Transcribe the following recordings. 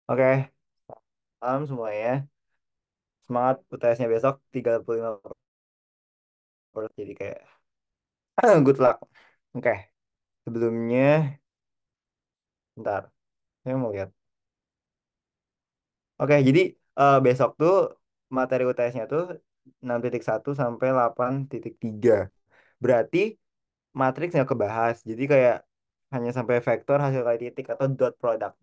Oke, salam semuanya. Semangat UTS-nya besok 35%. Jadi kayak good luck. Oke, sebelumnya bentar. Saya mau lihat. Oke, jadi besok tuh materi UTS-nya tuh 6.1 sampai 8.3. Berarti matriks nggak kebahas. Jadi kayak hanya sampai vektor hasil kali titik atau dot product.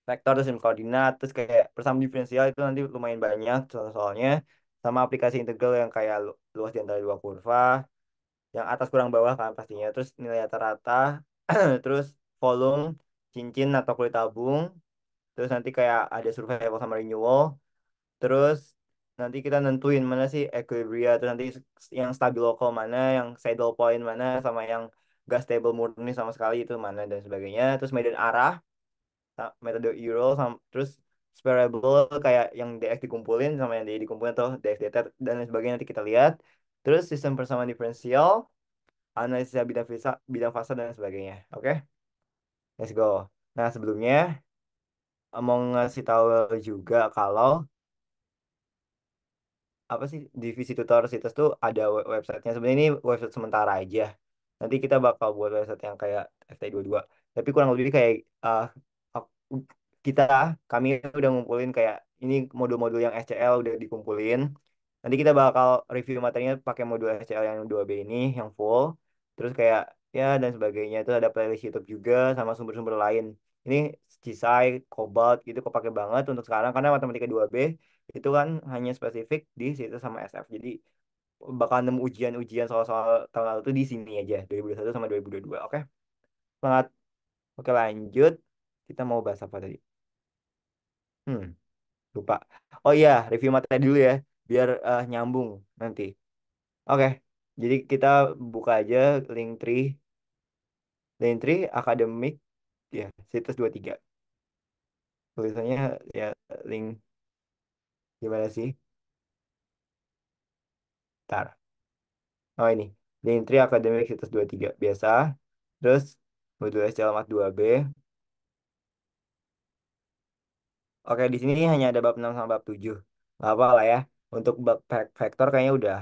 Vektor terus koordinat terus kayak persamaan diferensial itu nanti lumayan banyak soal-soalnya sama aplikasi integral yang kayak luas di antara dua kurva yang atas kurang bawah kan pastinya terus nilai rata-rata terus volume cincin atau kulit tabung terus nanti kayak ada survival sama renewal terus nanti kita nentuin mana sih equilibria terus nanti yang stabil lokal mana yang saddle point mana sama yang gas stable murni sama sekali itu mana dan sebagainya terus medan arah metode Euro sama terus separable kayak yang DX dikumpulin sama yang DY dikumpulin atau DX datar dan lain sebagainya nanti kita lihat terus sistem persamaan diferensial analisis bidang fase dan sebagainya. Oke, let's go. Nah, sebelumnya mau ngasih tahu juga kalau apa sih divisi tutor situs tuh ada websitenya. Sebenarnya ini website sementara aja. Nanti kita bakal buat website yang kayak FT22. Tapi kurang lebih kayak uh, ak- kita kami udah ngumpulin kayak ini modul-modul yang SCL udah dikumpulin. Nanti kita bakal review materinya pakai modul SCL yang 2B ini yang full. Terus kayak ya dan sebagainya itu ada playlist YouTube juga sama sumber-sumber lain. Ini Cisai, Cobalt gitu kepake banget untuk sekarang karena matematika 2B itu kan hanya spesifik di situ sama SF. Jadi bakal nemu ujian-ujian soal-soal tahun lalu tuh di sini aja 2021 sama 2022. Oke. Semangat. Oke, lanjut. Kita mau bahas apa tadi? Hmm, lupa. Oh iya, review materi dulu ya biar nyambung nanti. Oke. Jadi kita buka aja Linktree, Linktree akademik ya, situs 23. Tulisannya ya link gimana sih? Tar. Oh ini, Linktree akademik situs 23 biasa. Terus modul SCLMAT 2B. Oke, di sini hanya ada bab 6 sama bab 7. Gak apa lah ya. Untuk bab vektor kayaknya udah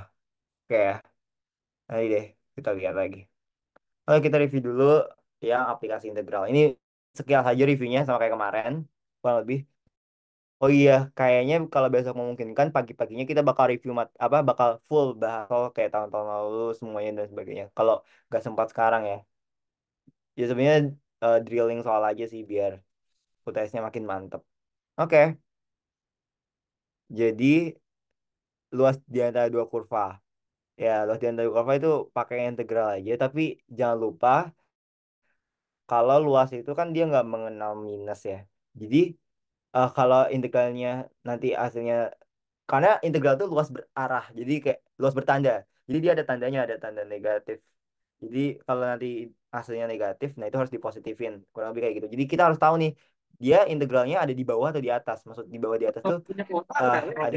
oke ya. Nanti deh kita lihat lagi. Oke, kita review dulu yang aplikasi integral. Ini sekilas saja reviewnya sama kayak kemarin. Kurang lebih. Oh iya, kayaknya kalau besok memungkinkan pagi-paginya kita bakal review apa bakal full bahas soal kayak tahun-tahun lalu semuanya dan sebagainya. Kalau nggak sempat sekarang ya. Ya sebenarnya drilling soal aja sih biar UTS-nya makin mantep. Oke, jadi luas di antara dua kurva. Ya, luas di antara dua kurva itu pakai integral aja. Tapi jangan lupa kalau luas itu kan dia nggak mengenal minus ya. Jadi kalau integralnya nanti hasilnya karena integral itu luas berarah, jadi kayak luas bertanda. Jadi dia ada tandanya, ada tanda negatif. Jadi kalau nanti hasilnya negatif, nah itu harus dipositifin. Kurang lebih kayak gitu. Jadi kita harus tahu nih, dia integralnya ada di bawah atau di atas. Maksud di bawah di atas tuh ada.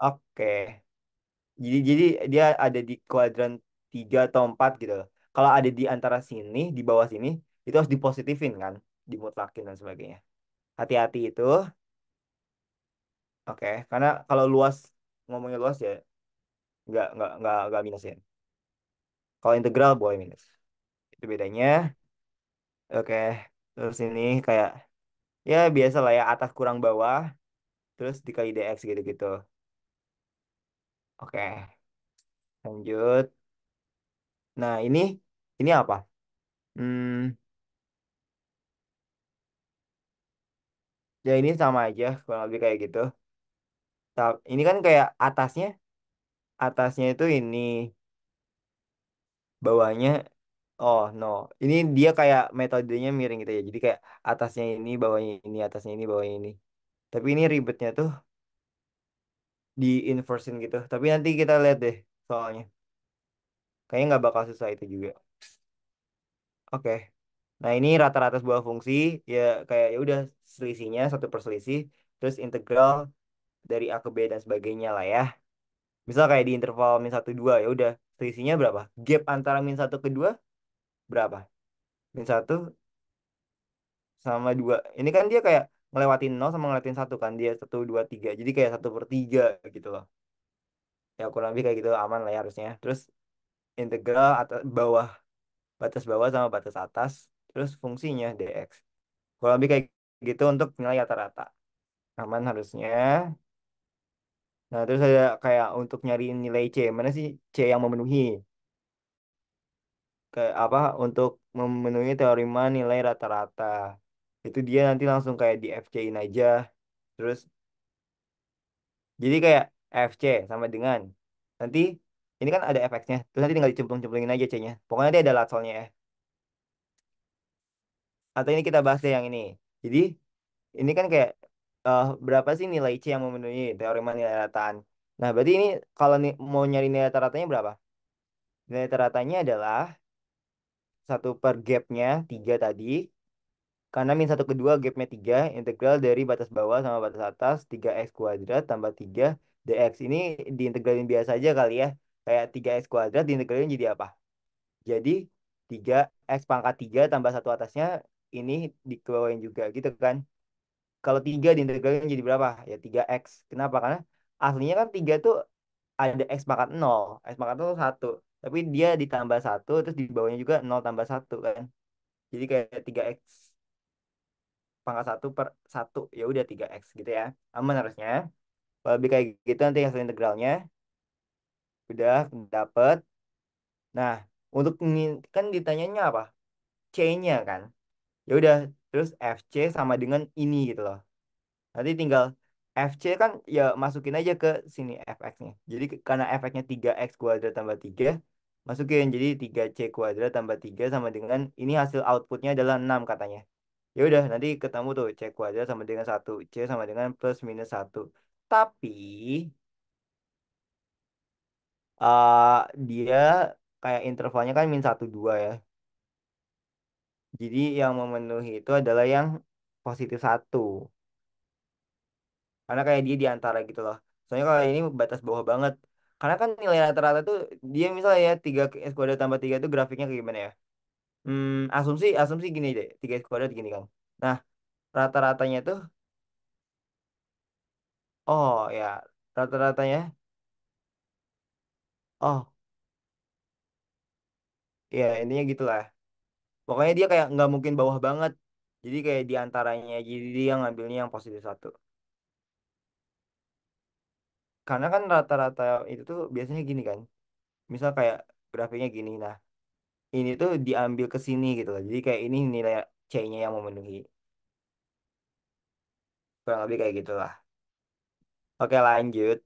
Oke. Jadi dia ada di kuadran 3 atau 4 gitu loh. Kalau ada di antara sini, di bawah sini, itu harus dipositifin kan, dimutlakin dan sebagainya. Hati-hati itu. Oke, karena kalau luas ngomongnya luas ya nggak minusin. Kalau integral boleh minus. Itu bedanya. Oke, terus ini kayak ya biasa lah ya atas kurang bawah, terus dikali dx gitu-gitu. Oke, lanjut. Nah ini apa? Hmm, ya ini sama aja kurang lebih kayak gitu. Ini kan kayak atasnya itu ini, bawahnya oh no. Ini dia kayak metodenya miring gitu ya. Jadi kayak atasnya ini, bawahnya ini, atasnya ini, bawahnya ini. Tapi ini ribetnya tuh di inversion gitu. Tapi nanti kita lihat deh soalnya. Kayaknya nggak bakal susah itu juga. Oke. Nah ini rata-rata sebuah fungsi ya kayak ya udah selisihnya satu perselisih terus integral dari A ke B dan sebagainya lah ya. Misal kayak di interval min satu 2 ya udah selisihnya berapa? Gap antara min satu ke 2 berapa? Min satu sama 2. Ini kan dia kayak ngelewatin nol sama ngelewatin satu kan. Dia satu, 2, 3. Jadi kayak 1/3 gitu loh. Ya kurang lebih kayak gitu aman lah ya harusnya. Terus integral atas bawah, batas bawah sama batas atas. Terus fungsinya dx. Kurang lebih kayak gitu untuk nilai rata-rata. Aman harusnya. Nah, terus ada kayak untuk nyari nilai C. Mana sih C yang memenuhi? Kayak apa untuk memenuhi teorema nilai rata-rata. Itu dia nanti langsung kayak di FC-in aja. Terus jadi kayak FC sama dengan nanti ini kan ada fx-nya. Terus nanti tinggal dicemplung-cemplungin aja C-nya. Pokoknya dia ada latsolnya ya. Atau ini kita bahas deh yang ini. Jadi ini kan kayak berapa sih nilai C yang memenuhi teorema nilai rataan. Nah, berarti ini kalau mau nyari nilai rata-ratanya berapa? Nilai rata-ratanya adalah satu per gapnya 3 tadi. Karena min satu kedua gapnya 3 integral dari batas bawah sama batas atas 3x kuadrat tambah 3 dx. Ini diintegralin biasa aja kali ya. Kayak 3x kuadrat diintegralin jadi apa? Jadi 3x pangkat 3 tambah satu atasnya ini dikeluarin juga gitu kan. Kalau 3 diintegralin jadi berapa? Ya 3x. Kenapa? Karena aslinya kan 3 tuh ada x pangkat nol. X pangkat nol satu. Tapi dia ditambah satu terus di bawahnya juga nol tambah satu kan. Jadi kayak 3x pangkat satu per satu ya udah 3x gitu ya, aman harusnya. Kalau lebih kayak gitu nanti hasil integralnya udah dapet. Nah, untuk ini kan ditanyanya apa, c-nya kan, ya udah, terus fc sama dengan ini gitu loh. Nanti tinggal fc kan ya masukin aja ke sini fx-nya. Jadi karena fx-nya 3x kuadrat tambah 3 masukin jadi 3c kuadrat tambah 3 sama dengan ini hasil outputnya adalah 6 katanya. Ya udah nanti ketemu tuh C kuadrat sama dengan satu, C sama dengan plus minus satu. Tapi dia kayak intervalnya kan min satu 2 ya. Jadi yang memenuhi itu adalah yang positif satu. Karena kayak dia di antara gitu loh. Soalnya kalau ini batas bawah banget. Karena kan nilai rata-rata tuh dia misalnya ya 3x kuadrat tambah 3 itu grafiknya kayak gimana ya? Asumsi asumsi gini deh, 3x kuadrat gini kan. Nah, rata-ratanya tuh oh ya, rata-ratanya oh ya intinya gitulah. Pokoknya dia kayak nggak mungkin bawah banget. Jadi kayak di antaranya. Jadi dia ngambilnya yang positif satu. Karena kan rata-rata itu tuh biasanya gini kan. Misal kayak grafiknya gini. Nah, ini tuh diambil ke sini gitu loh. Jadi kayak ini nilai C-nya yang memenuhi. Kurang lebih kayak gitulah. Oke lanjut.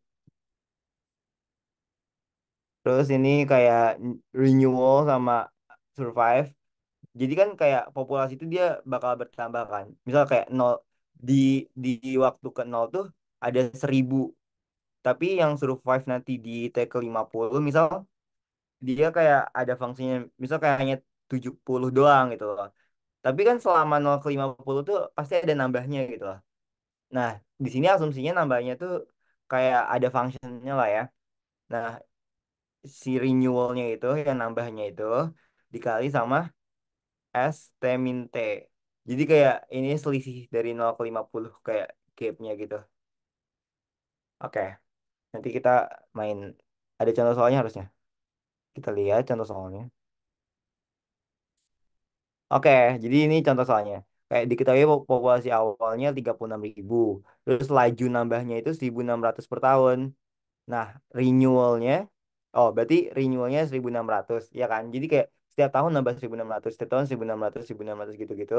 Terus ini kayak renewal sama survive. Jadi kan kayak populasi itu dia bakal bertambah kan. Misal kayak nol di di waktu ke nol tuh ada 1.000. Tapi yang survive nanti di T ke 50 misal dia kayak ada fungsinya misal kayak hanya 70 doang gitu loh. Tapi kan selama 0 ke 50 tuh pasti ada nambahnya gitu loh. Nah, di sini asumsinya nambahnya tuh kayak ada fungsinya lah ya. Nah, si renewalnya itu yang nambahnya itu dikali sama S T min T. Jadi kayak ini selisih dari 0 ke 50 kayak gapnya gitu. Oke, nanti kita main ada contoh soalnya harusnya. Kita lihat contoh soalnya. Oke, jadi ini contoh soalnya. Kayak diketahui populasi awalnya 36.000. Terus laju nambahnya itu 1.600 per tahun. Nah, renewalnya, oh berarti renewalnya 1.600, ya kan? Jadi kayak setiap tahun nambah 1.600, setiap tahun 1.600, 1.600 gitu-gitu.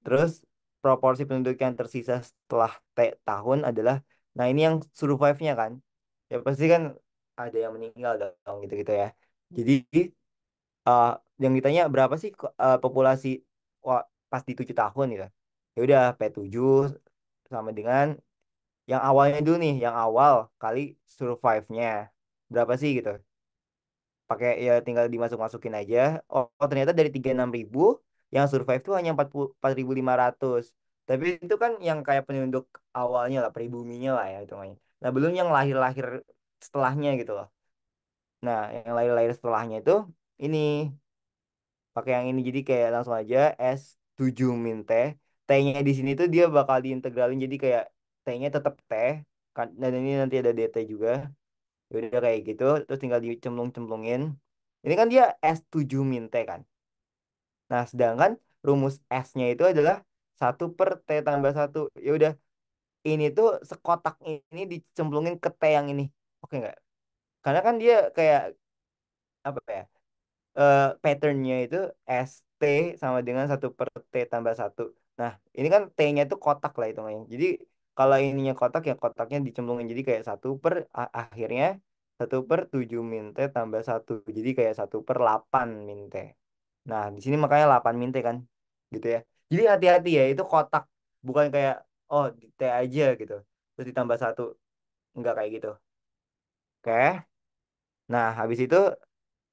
Terus proporsi penduduk yang tersisa setelah T tahun adalah, nah ini yang survive-nya kan. Ya pasti kan ada yang meninggal dong gitu-gitu ya. Jadi eh, yang ditanya berapa sih populasi pas di 7 tahun gitu. Ya udah P7 sama dengan yang awalnya dulu nih, yang awal kali survive-nya. Berapa sih gitu. Pakai ya tinggal dimasuk-masukin aja. Oh, ternyata dari 36.000 yang survive tuh hanya 4.500. Tapi itu kan yang kayak penduduk awalnya lah, pribuminya lah ya hitungannya. Nah, belum yang lahir-lahir setelahnya gitu loh. Nah, yang lahir-lahir setelahnya itu ini pakai yang ini jadi kayak langsung aja 7 min T. T-nya di sini tuh dia bakal diintegralin jadi kayak T-nya tetap T kan, dan ini nanti ada DT juga. Ya udah kayak gitu, terus tinggal dicemplung-cemplungin. Ini kan dia S7 min T kan. Nah, sedangkan rumus S-nya itu adalah 1/T tambah 1. Ya udah, ini tuh sekotak ini dicemplungin ke T yang ini. Oke nggak? Karena kan dia kayak apa ya? Patternnya itu ST sama dengan 1/T tambah 1. Nah, ini kan T-nya itu kotak lah hitungannya. Jadi kalau ininya kotak ya kotaknya dicemplungin jadi kayak akhirnya 1/7 min T tambah 1. Jadi kayak 1/8 min T. Nah, di sini makanya 8 min T kan. Gitu ya. Jadi hati-hati ya, itu kotak. Bukan kayak, oh di T aja gitu. Terus ditambah 1. Enggak kayak gitu. Oke. Nah, habis itu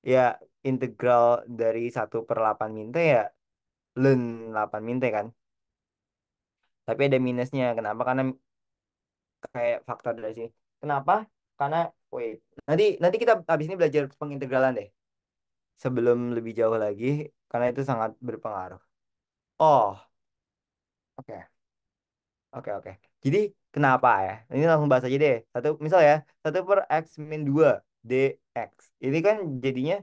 ya integral dari 1/8 min T ya ln 8 min T kan. Tapi ada minusnya. Kenapa? Karena kayak faktor dari sini. Kenapa? Karena, wait. Nanti nanti kita habis ini belajar pengintegralan deh. Sebelum lebih jauh lagi, karena itu sangat berpengaruh. Oh, oke. Oke, oke. Jadi, kenapa ya? Ini langsung bahas aja deh. Misal ya, 1/x min 2 dx. Ini kan jadinya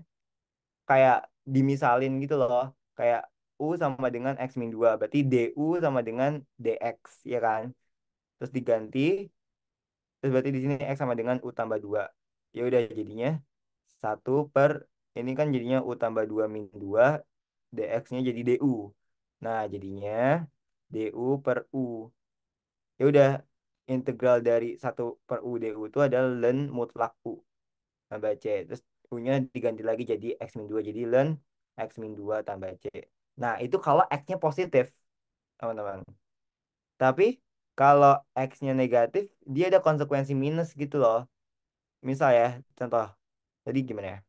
kayak dimisalin gitu loh. Kayak U sama dengan x min 2. Berarti du sama dengan dx, ya kan? Terus diganti, terus berarti di sini x sama dengan U tambah 2. Ya udah jadinya 1 per, ini kan jadinya U tambah 2 min 2, dx-nya jadi du. Nah, jadinya du/u. Ya udah, integral dari 1/u du itu adalah ln mutlak u tambah c. Terus u-nya diganti lagi jadi x min 2, jadi ln x min 2 tambah c. Nah, itu kalau x-nya positif, teman-teman. Tapi kalau x-nya negatif, dia ada konsekuensi minus gitu loh. Misal ya, contoh. Tadi gimana ya?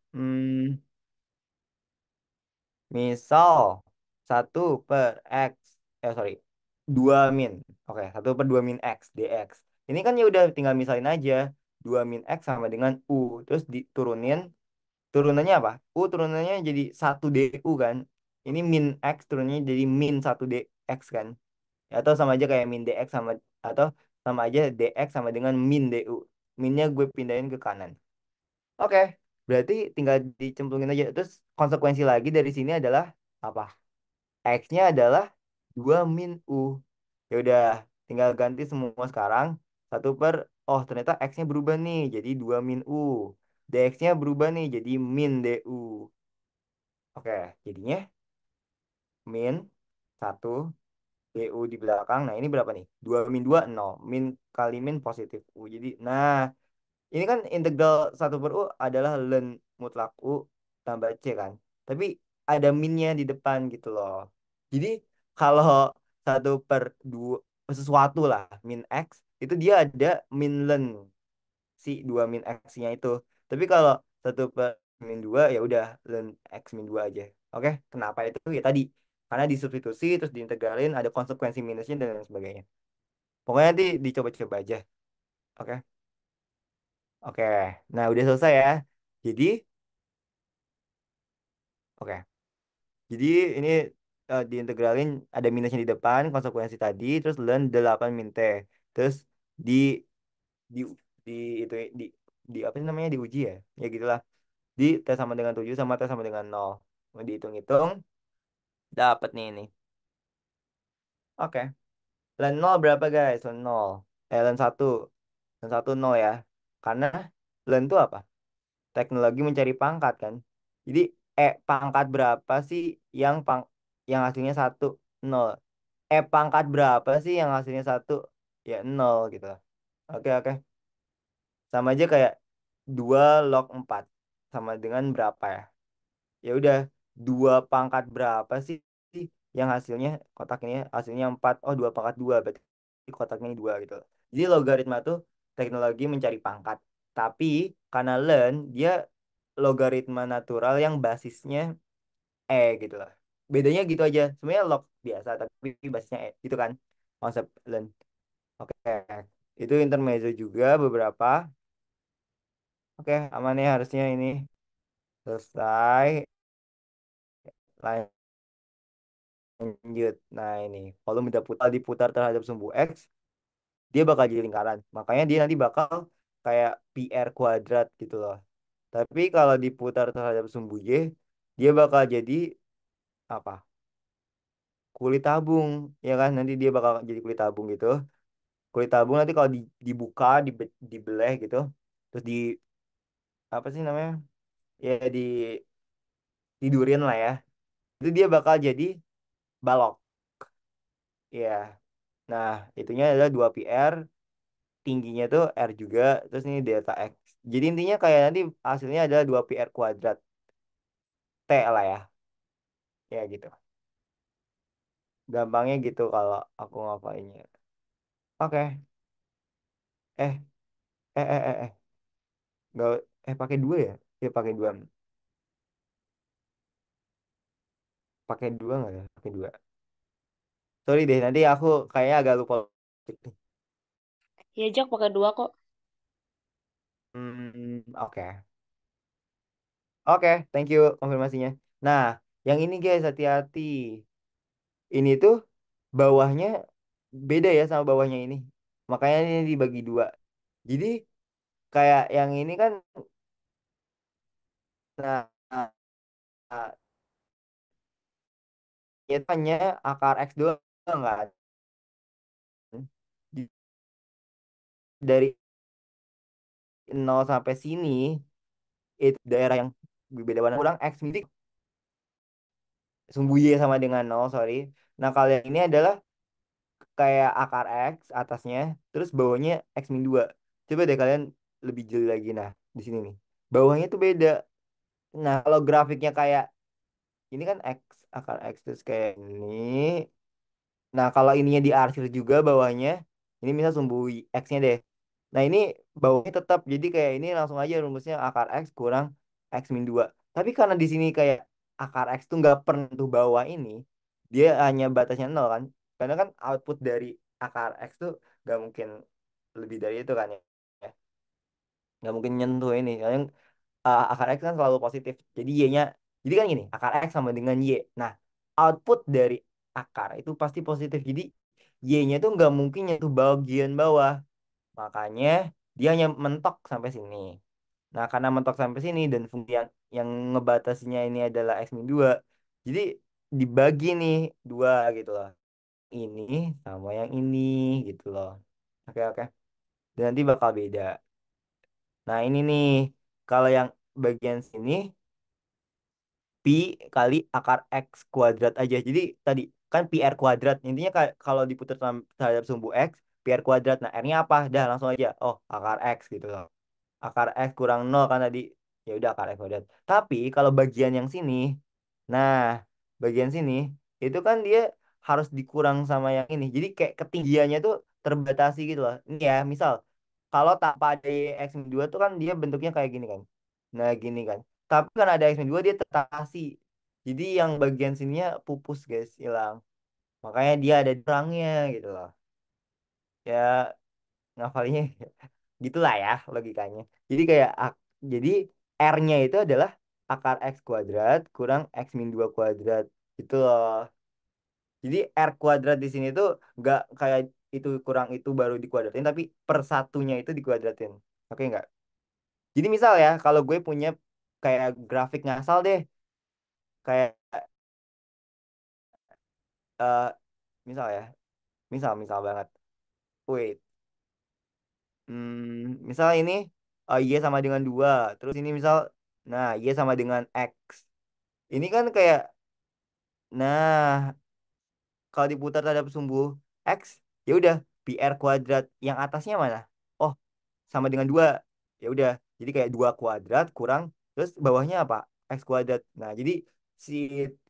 Misal 1/x, sorry, 2 min. Oke, 1/2 min x dx. Ini kan ya udah tinggal misalin aja. 2 min x sama dengan u. Terus diturunin. Turunannya apa? U turunannya jadi 1 du kan. Ini min x turunannya jadi min 1 dx kan. Atau sama aja kayak min dx atau sama aja dx sama dengan min du. Minnya gue pindahin ke kanan. Oke, berarti tinggal dicemplungin aja. Terus konsekuensi lagi dari sini adalah apa? X-nya adalah 2 min U. Ya udah, tinggal ganti semua sekarang. Oh ternyata X-nya berubah nih, jadi 2 min U. DX-nya berubah nih, jadi min DU. Oke, jadinya min 1 DU di belakang. Nah, ini berapa nih? 2 min 2 nol. Min kali min positif U. Jadi, nah, ini kan integral 1/u adalah ln mutlak U tambah C kan. Tapi ada minnya di depan gitu loh. Jadi kalau 1/2 sesuatu lah min X itu dia ada min ln si 2 min X-nya itu. Tapi kalau 1/min 2 ya udah ln x min 2 aja. Oke, kenapa itu? Ya tadi karena disubstitusi terus diintegralin ada konsekuensi minusnya dan lain sebagainya. Pokoknya nanti dicoba-coba aja. Oke. Oke, nah udah selesai ya. Jadi, oke. Jadi ini diintegralin ada minusnya di depan, konsekuensi tadi, terus ln 8 min T. Terus di di di itu di apa sih namanya diuji ya? Ya gitulah. Di T sama dengan 7 sama T sama dengan 0. Mau dihitung-hitung, dapat nih ini. Oke. Ln 0 berapa guys? Ln 0. Ln 1. Ln 1 0 ya. Karena ln itu apa? Teknologi mencari pangkat kan. Jadi pangkat berapa sih yang yang hasilnya 1 0. Pangkat berapa sih yang hasilnya 1 ya 0 gitu. Oke, oke. Sama aja kayak 2 log 4 sama dengan berapa ya? Ya udah 2 pangkat berapa sih yang hasilnya kotak ini hasilnya 4. Oh, 2 pangkat 2 berarti kotaknya ini 2 gitu. Jadi logaritma tuh teknologi mencari pangkat. Tapi karena learn dia logaritma natural yang basisnya gitu lah. Bedanya gitu aja. Sebenarnya log biasa tapi basisnya gitu kan konsep learn. Oke. Itu intermezzo juga beberapa. Oke, aman ya harusnya ini selesai. Lanjut. Nah ini, kalau diputar terhadap sumbu X, dia bakal jadi lingkaran. Makanya dia nanti bakal kayak PR kuadrat gitu loh. Tapi kalau diputar terhadap sumbu Y, dia bakal jadi apa? Kulit tabung, ya kan? Nanti dia bakal jadi kulit tabung gitu. Kulit tabung nanti kalau dibuka, dibeleh gitu, terus di apa sih namanya? Ya tidurin lah ya. Itu dia bakal jadi balok. Ya. Nah, itunya adalah 2 PR, tingginya tuh R juga, terus ini delta X. Jadi intinya kayak nanti hasilnya adalah 2 PR kuadrat T lah ya. Ya gitu. Gampangnya gitu kalau aku ngapainnya. Oke. Eh, Nggak, pakai dua ya? Ya pakai dua. Pakai dua nggak ya? Pakai dua. Sorry deh, nanti aku kayaknya agak lupa. Ya, Jak pakai dua kok. Oke. Oke, thank you konfirmasinya. Nah, yang ini guys, hati-hati. Ini tuh bawahnya beda ya sama bawahnya ini. Makanya ini dibagi dua. Jadi kayak yang ini kan, nah, nah, nah, itu hanya akar X doang kan. Di- Dari 0 sampai sini, itu daerah yang beda warna kurang X milik sumbu Y sama dengan 0, sorry. Nah, kalau yang ini adalah kayak akar X atasnya, terus bawahnya X min 2. Coba deh kalian lebih jeli lagi. Nah, di sini nih. Bawahnya tuh beda. Nah, kalau grafiknya kayak ini kan X, akar X terus kayak ini. Nah, kalau ininya diarsir juga bawahnya, ini misal sumbu X-nya deh. Nah, ini bawahnya tetap. Jadi kayak ini langsung aja rumusnya akar X kurang X min 2. Tapi karena di sini kayak akar X tuh nggak pernah tuh bawah ini, dia hanya batasnya 0 kan. Karena kan output dari akar X tuh nggak mungkin lebih dari itu kan ya. Nggak mungkin nyentuh ini. Kalian akar X kan selalu positif. Jadi Y-nya, jadi kan gini, akar X sama dengan Y. Nah, output dari akar itu pasti positif. Jadi Y-nya itu nggak mungkin nyentuh bagian bawah. Makanya dia hanya mentok sampai sini. Nah, karena mentok sampai sini dan fungsi yang ngebatasnya ini adalah X min 2. Jadi dibagi nih dua gitu loh. Ini sama yang ini gitu loh. Oke, oke. Dan nanti bakal beda. Nah, ini nih. Kalau yang bagian sini pi kali akar x kuadrat aja. Jadi tadi kan pi r kuadrat. Intinya kalau diputar terhadap sumbu x, pi r kuadrat. Nah, r-nya apa? Dah langsung aja. Oh, akar x gitu loh. Akar x kurang 0 kan tadi. Ya udah akar x kuadrat. Tapi kalau bagian yang sini, nah, bagian sini itu kan dia harus dikurang sama yang ini. Jadi kayak ketinggiannya tuh terbatasi gitu loh. Ini ya, misal kalau tanpa ada x min 2 tuh kan dia bentuknya kayak gini kan. Nah, gini kan. Tapi kan ada x min 2 dia terbatasi. Jadi yang bagian sininya pupus guys, hilang. Makanya dia ada di orangnya gitu loh. Ya ngapalinnya gitulah ya logikanya. Jadi kayak jadi R-nya itu adalah akar X kuadrat kurang X min 2 kuadrat gitu loh. Jadi R kuadrat di sini tuh nggak kayak itu kurang itu baru dikuadratin, tapi per satunya itu dikuadratin. Oke nggak? Jadi misal ya, kalau gue punya kayak grafik ngasal deh, kayak eh misal ya, misal banget. Wait, misal ini Y sama dengan 2, terus ini misal, nah Y sama dengan X. Ini kan kayak, nah kalau diputar terhadap sumbu X, ya udah pi r kuadrat yang atasnya mana? Oh, sama dengan 2. Ya udah, jadi kayak 2 kuadrat kurang terus bawahnya apa? X kuadrat. Nah, jadi si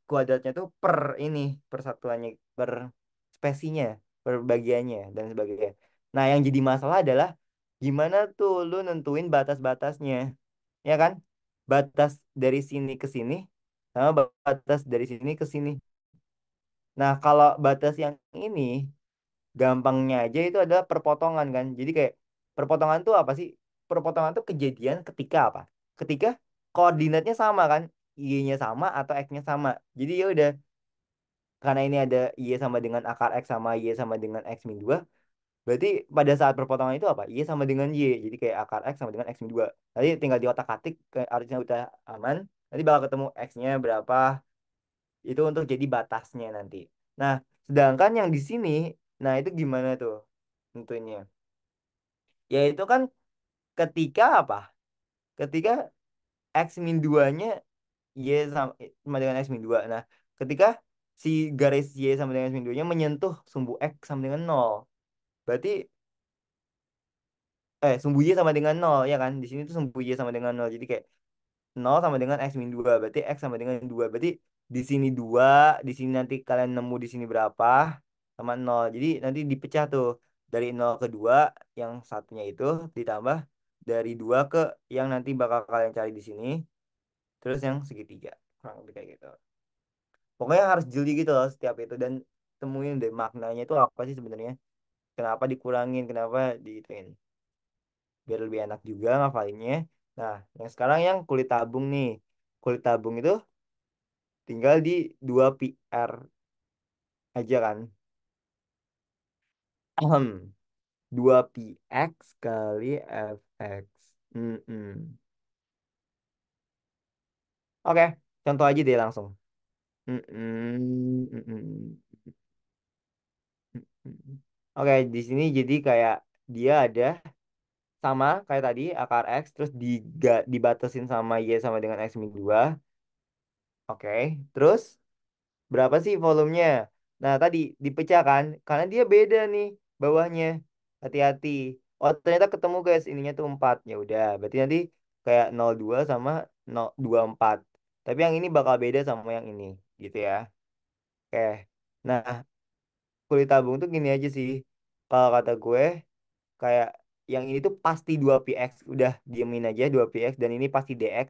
kuadratnya tuh per ini, per satuannya, per spesiesnya, per bagiannya dan sebagainya. Nah, yang jadi masalah adalah gimana tuh lu nentuin batas-batasnya. Ya kan? Batas dari sini ke sini sama batas dari sini ke sini. Nah, kalau batas yang ini gampangnya aja itu adalah perpotongan kan. Jadi kayak perpotongan tuh apa sih? Perpotongan tuh kejadian ketika apa? Ketika koordinatnya sama kan, Y-nya sama atau X-nya sama. Jadi ya udah karena ini ada Y sama dengan akar X sama Y sama dengan X min 2, berarti pada saat perpotongan itu apa? Y sama dengan Y. Jadi kayak akar X sama dengan X min 2. Nanti tinggal di otak-atik, artinya udah aman. Nanti bakal ketemu X-nya berapa, itu untuk jadi batasnya nanti. Nah, sedangkan yang di sini, nah itu gimana tuh tentunya? Yaitu kan ketika apa? Ketika X min 2-nya Y sama dengan X min 2. Nah, ketika si garis Y sama dengan X min 2-nya menyentuh sumbu X sama dengan nol. Berarti sumbu Y sama dengan nol ya kan? Di sini tuh sumbu Y sama dengan nol. Jadi kayak nol sama dengan X min 2. Berarti X sama dengan 2. Berarti di sini 2, di sini nanti kalian nemu di sini berapa sama nol. Jadi nanti dipecah tuh dari nol ke 2 yang satunya itu ditambah dari 2 ke yang nanti bakal kalian cari di sini terus yang segitiga. Kurang lebih kayak gitu. Pokoknya harus jeli gitu loh setiap itu dan temuin deh maknanya itu apa sih sebenarnya. Kenapa dikurangin, kenapa diituin. Biar lebih enak juga ngafalinnya. Nah, yang sekarang yang kulit tabung nih. Kulit tabung itu tinggal di 2 PR aja kan. Ahem. 2px kali fx. Mm-mm. Oke, contoh aja deh langsung. Mm-mm. Mm-mm. Mm-mm. Oke, di sini jadi kayak dia ada sama kayak tadi akar X terus dibatasin sama Y sama dengan X min 2. Oke, terus berapa sih volumenya? Nah, tadi dipecah kan? Karena dia beda nih bawahnya. Hati-hati. Oh, ternyata ketemu guys. Ininya tuh 4. Ya udah, berarti nanti kayak 02 sama 024. Tapi yang ini bakal beda sama yang ini, gitu ya. Oke. Nah, kulit tabung tuh gini aja sih. Kalau kata gue, kayak yang ini tuh pasti 2px, udah diemin aja 2px dan ini pasti dx.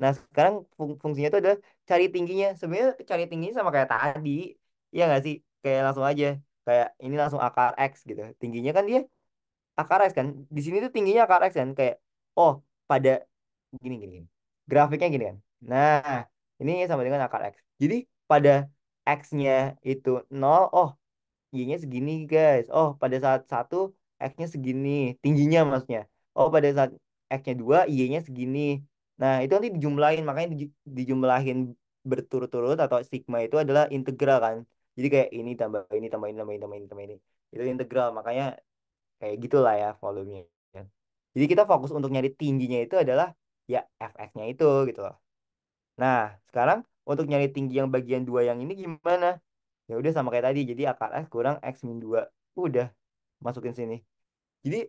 Nah sekarang fungsinya tuh adalah cari tingginya, sebenarnya cari tingginya sama kayak tadi, ya nggak sih, kayak langsung aja kayak ini langsung akar x gitu, tingginya kan dia akar x kan, di sini tuh tingginya akar x kan, kayak oh pada gini gini, gini. Grafiknya gini kan, nah ini sama dengan akar x, jadi pada x-nya itu nol, oh Y-nya segini guys. Oh, pada saat satu X-nya segini. Tingginya maksudnya. Oh, pada saat X-nya 2 Y-nya segini. Nah, itu nanti dijumlahin. Makanya dijumlahin berturut-turut atau sigma itu adalah integral kan. Jadi kayak ini tambah ini tambah ini tambah ini tambah ini tambah ini. Itu integral. Makanya kayak gitulah ya volumenya. Jadi kita fokus untuk nyari tingginya itu adalah ya Fx-nya itu gitu loh. Nah, sekarang untuk nyari tinggi yang bagian dua yang ini gimana? Ya udah sama kayak tadi. Jadi akar X kurang X min 2. Udah masukin sini. Jadi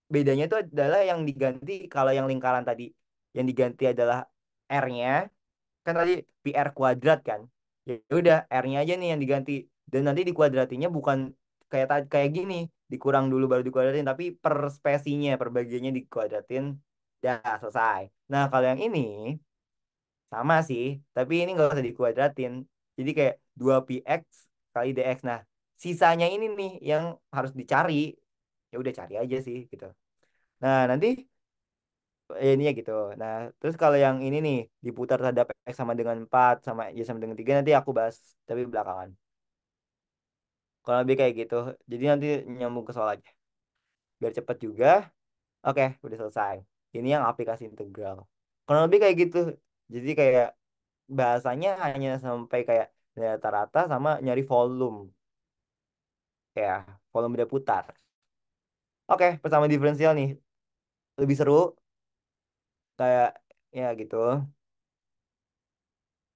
bedanya itu adalah yang diganti kalau yang lingkaran tadi yang diganti adalah R-nya kan tadi PR kuadrat kan. Ya udah R-nya aja nih yang diganti dan nanti dikuadratinya bukan kayak gini, dikurang dulu baru dikuadratin tapi per spesinya, per bagiannya dikuadratin. Dah selesai. Nah, kalau yang ini sama sih, tapi ini nggak usah dikuadratin. Jadi kayak 2px kali dx. Nah, sisanya ini nih yang harus dicari. Ya udah cari aja sih gitu. Nah, nanti ini ya gitu. Nah, terus kalau yang ini nih diputar terhadap x sama dengan 4 sama y sama dengan 3 nanti aku bahas tapi belakangan. Kalau lebih kayak gitu. Jadi nanti nyambung ke soal aja. Biar cepet juga. Oke, udah selesai. Ini yang aplikasi integral. Kalau lebih kayak gitu. Jadi kayak bahasanya hanya sampai kayak rata-rata sama nyari volume, ya volume dia putar. Oke, pertama diferensial nih lebih seru kayak ya gitu.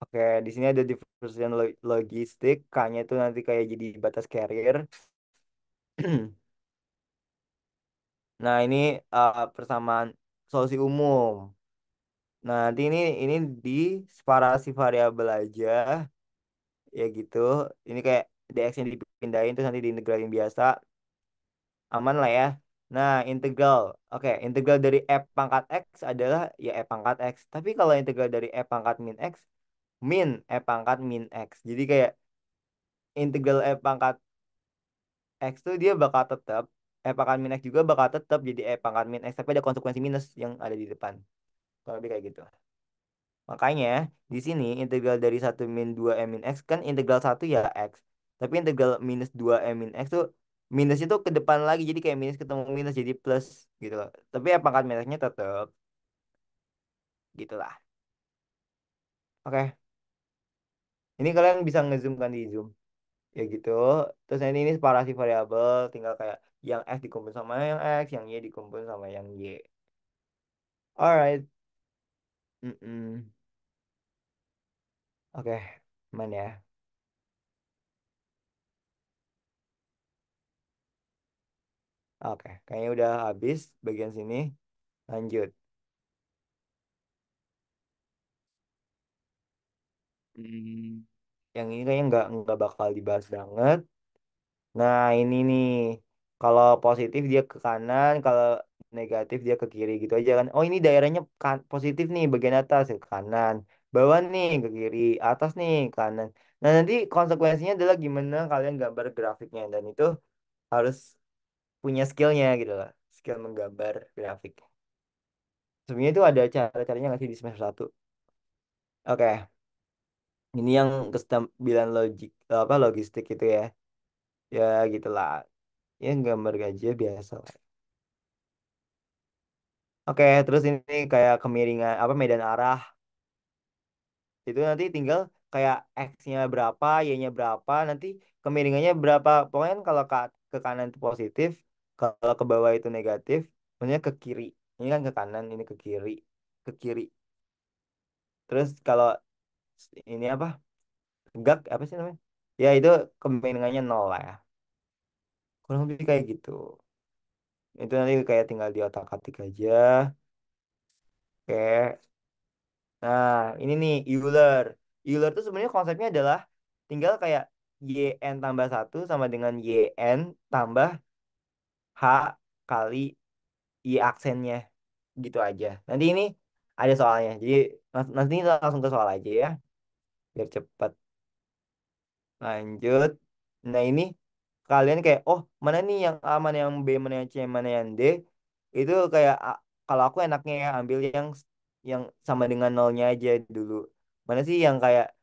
Oke, di sini ada diferensial logistik, kayaknya itu nanti kayak jadi batas carrier. Nah ini persamaan solusi umum. Nah nanti ini di separasi variabel aja ya gitu. Ini kayak dx-nya dipindahin terus nanti diintegralin biasa. Aman lah ya. Nah, integral. Oke, integral dari f pangkat x adalah ya f pangkat x. Tapi kalau integral dari f pangkat min x, min f pangkat min x. Jadi kayak integral f pangkat x tuh dia bakal tetap, f pangkat min x juga bakal tetap jadi f pangkat min x. Tapi ada konsekuensi minus yang ada di depan. Kalau lebih kayak gitu. Makanya di sini integral dari satu min 2 m min x kan integral satu ya x. Tapi integral minus 2 m min x tuh minus itu ke depan lagi jadi kayak minus ketemu minus jadi plus gitu loh. Tapi ya pangkat minusnya tetap gitulah. Oke, ini kalian bisa ngezoom kan di zoom ya gitu. Terus ini separasi variabel tinggal kayak yang x dikumpul sama yang x, yang y dikumpul sama yang y. Alright. Mm-mm. Oke, aman ya. Oke, kayaknya udah habis bagian sini. Lanjut. Hmm, yang ini kayaknya nggak bakal dibahas banget. Nah, ini nih. Kalau positif dia ke kanan, kalau negatif dia ke kiri gitu aja kan. Oh, ini daerahnya positif nih bagian atas ya, ke kanan. Bawah nih ke kiri, atas nih ke kanan. Nah, nanti konsekuensinya adalah gimana kalian gambar grafiknya dan itu harus punya skillnya gitu lah. Skill menggambar grafik. Sebenarnya itu ada cara-caranya nggak sih di semester satu. Oke, ini yang keterampilan logik apa logistik itu ya. Ya gitulah. Ya gambar gajah biasa lah. Oke, terus ini kayak kemiringan apa medan arah. Itu nanti tinggal kayak X-nya berapa, Y-nya berapa, nanti kemiringannya berapa. Pokoknya kan kalau ke kanan itu positif, kalau ke bawah itu negatif, maksudnya ke kiri. Ini kan ke kanan, ini ke kiri. Ke kiri. Terus kalau ini apa? Tegak apa sih namanya? Ya itu kemiringannya nol lah ya. Kurang lebih kayak gitu. Itu nanti kayak tinggal di otak-atik aja. Oke. Nah, ini nih Euler. Euler tuh sebenarnya konsepnya adalah tinggal kayak yn tambah satu sama dengan yn tambah h kali y aksennya. Gitu aja. Nanti ini ada soalnya. Jadi nanti langsung ke soal aja ya. Biar cepet. Lanjut. Nah ini kalian kayak, oh mana nih yang A, mana yang B, mana yang C, mana yang D. Itu kayak, kalau aku enaknya ya ambil yang sama dengan nolnya aja dulu. Mana sih yang kayak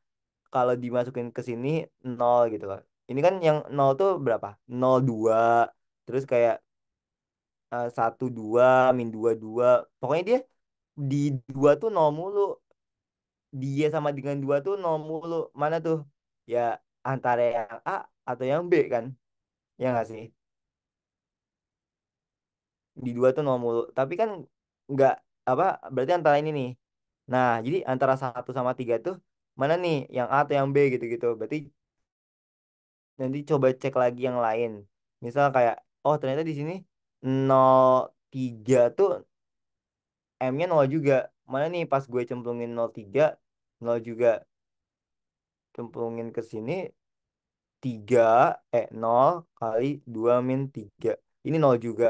kalau dimasukin ke sini nol gitu loh. Ini kan yang nol tuh berapa? 0,2. Terus kayak 1,2, min 2,2. Pokoknya dia di 2 tuh nol mulu. Dia sama dengan 2 tuh nol mulu. Mana tuh? Ya antara yang A atau yang B kan? Ya nggak sih? Di 2 tuh nol mulu. Tapi kan nggak apa berarti antara ini nih. Nah, jadi antara 1 sama 3 tuh mana nih yang A atau yang B gitu-gitu. Berarti nanti coba cek lagi yang lain. Misal kayak, oh ternyata di sini 0,3 tuh M-nya 0 juga. Mana nih pas gue cemplungin 0,3, 0 juga. Cemplungin ke sini 3 0 kali 2 min 3. Ini 0 juga.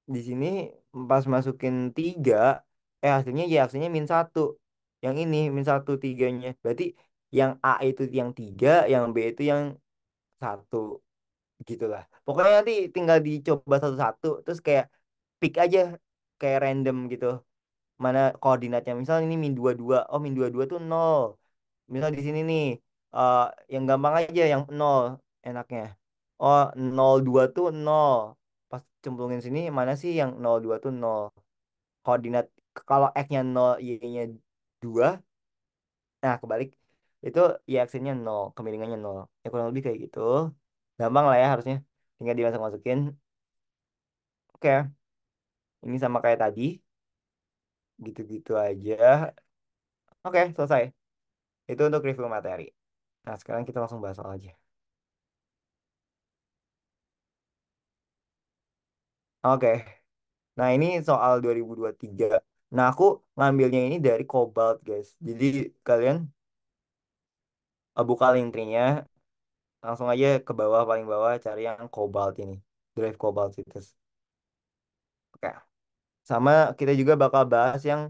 Di sini pas masukin 3, hasilnya ya hasilnya min 1. Yang ini min 1 tiganya. Berarti yang A itu yang 3, yang B itu yang 1. Gitulah. Pokoknya nanti tinggal dicoba satu-satu terus kayak pick aja kayak random gitu. Mana koordinatnya. Misal ini min 22. Oh, min 22 tuh 0. Misal di sini nih eh, yang gampang aja yang 0 enaknya. Oh, 0,2 tuh 0. Pas cemplungin sini mana sih yang 0,2 tuh 0. Koordinat kalau X-nya 0, Y-nya 2. Nah, kebalik itu Y aksennya 0, kemiringannya 0. Ya kurang lebih kayak gitu. Gampang lah ya harusnya. Tinggal dimasuk-masukin. Oke, ini sama kayak tadi. Gitu-gitu aja. Oke, selesai. Itu untuk review materi. Nah, sekarang kita langsung bahas soal aja. Oke, nah ini soal 2023. Nah, aku ngambilnya ini dari Cobalt, guys. Jadi, kalian buka link tree-nya, langsung aja ke bawah, paling bawah, cari yang Cobalt ini. Drive Cobalt itu. Oke. Sama kita juga bakal bahas yang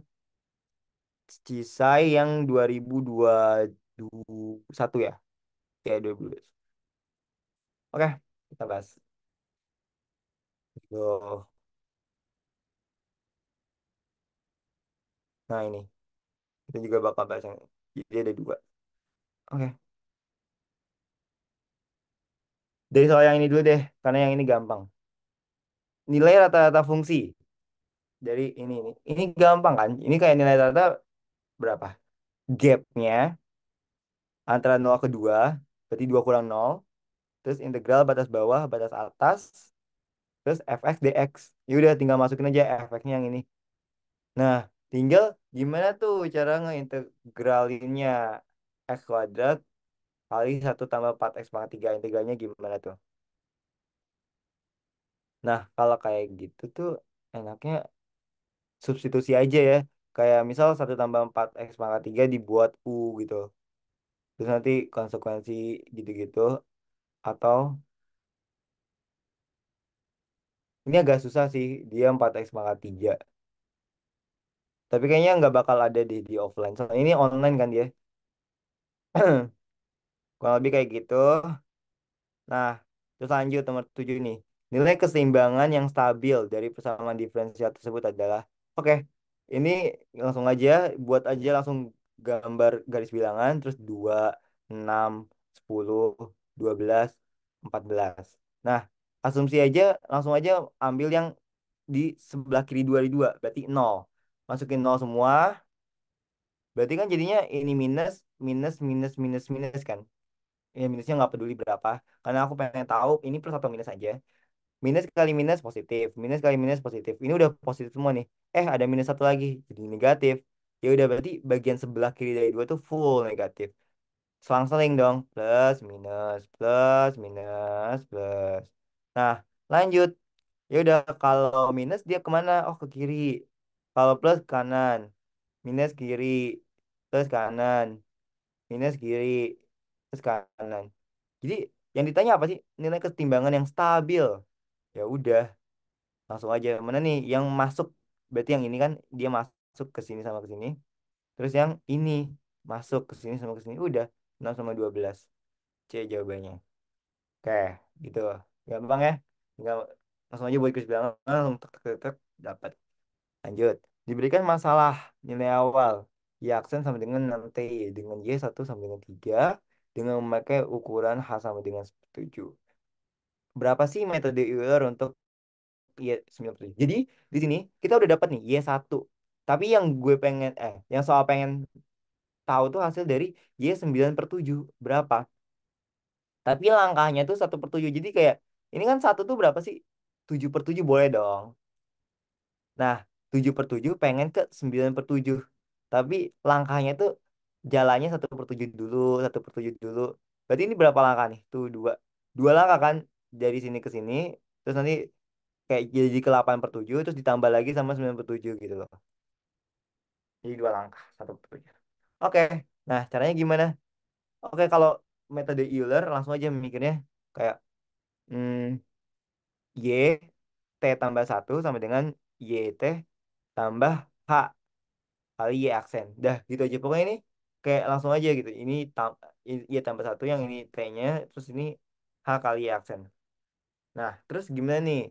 Cisai yang 2021 ya. Ya, 2021. Oke, kita bahas. Yo. Nah ini, kita juga bakal bahas yang ini. Jadi ada dua. Oke, dari soal yang ini dulu deh, karena yang ini gampang. Nilai rata-rata fungsi dari ini. Ini gampang kan? Ini kayak nilai rata berapa? Gapnya antara 0 ke 2, berarti 2 kurang 0. Terus integral batas bawah, batas atas, terus fx dx. Ya udah tinggal masukin aja fx-nya yang ini. Nah, tinggal gimana tuh cara ngeintegralinnya x kuadrat kali 1 tambah 4x pangkat 3. Integralnya gimana tuh? Nah, kalau kayak gitu tuh enaknya substitusi aja ya. Kayak misal 1 tambah 4x pangkat 3 dibuat U gitu. Terus nanti konsekuensi gitu-gitu. Atau ini agak susah sih, dia 4x pangkat 3. Tapi kayaknya nggak bakal ada di offline. Soalnya ini online kan dia. Kurang lebih kayak gitu. Nah, terus lanjut nomor 7 nih. Nilai keseimbangan yang stabil dari persamaan diferensial tersebut adalah, oke, ini langsung aja, buat aja langsung gambar garis bilangan, terus 2, 6, 10, 12, 14. Nah, asumsi aja, langsung aja ambil yang di sebelah kiri 2 di 2, berarti 0. Masukin 0 semua, berarti kan jadinya ini minus, minus, minus, minus, minus kan. Ya minusnya nggak peduli berapa, karena aku pengen tahu ini plus atau minus aja. Minus kali minus positif, minus kali minus positif, ini udah positif semua nih. Ada minus satu lagi jadi negatif. Ya udah berarti bagian sebelah kiri dari dua tuh full negatif. Selang-seling dong, plus minus plus minus plus. Nah, lanjut. Ya udah, kalau minus dia kemana? Oh, ke kiri. Kalau plus kanan, minus kiri, plus kanan, minus kiri, plus kanan. Jadi yang ditanya apa sih? Nilai kesetimbangan yang stabil. Ya udah, langsung aja. Mana nih yang masuk? Berarti yang ini kan dia masuk ke sini sama ke sini. Terus yang ini masuk ke sini sama ke sini. Udah, 6 sama 12. C jawabannya. Oke, gitu. Gampang ya? Tinggal langsung aja buat kuis bilangan, langsung tek tek tek tek, dapat. Lanjut. Diberikan masalah nilai awal. Y aksen sama dengan 6T dengan Y1 sama dengan 3 dengan memakai ukuran H sama dengan 7. Berapa sih metode Euler untuk Y97? Jadi di sini kita udah dapat nih Y1. Tapi yang gue pengen yang soal pengen tahu tuh hasil dari Y9/7 berapa? Tapi langkahnya tuh 1/7. Jadi kayak ini kan satu tuh berapa sih? 7/7 boleh dong. Nah, 7/7 pengen ke 9/7. Tapi langkahnya tuh jalannya 1/7 dulu, 1/7 dulu. Berarti ini berapa langkah nih? Tuh dua. Dua langkah kan dari sini ke sini. Terus nanti kayak jadi ke 8/7 terus ditambah lagi sama 9/7 gitu loh. Jadi dua langkah, 1/7. Oke. Nah, caranya gimana? Oke, kalau metode Euler langsung aja mikirnya kayak hmm, Y T tambah satu sama dengan Y T tambah H kali Y aksen. Dah gitu aja. Pokoknya ini kayak langsung aja gitu. Ini Y tambah satu, yang ini T-nya, terus ini H kali Y aksen. Nah, terus gimana nih?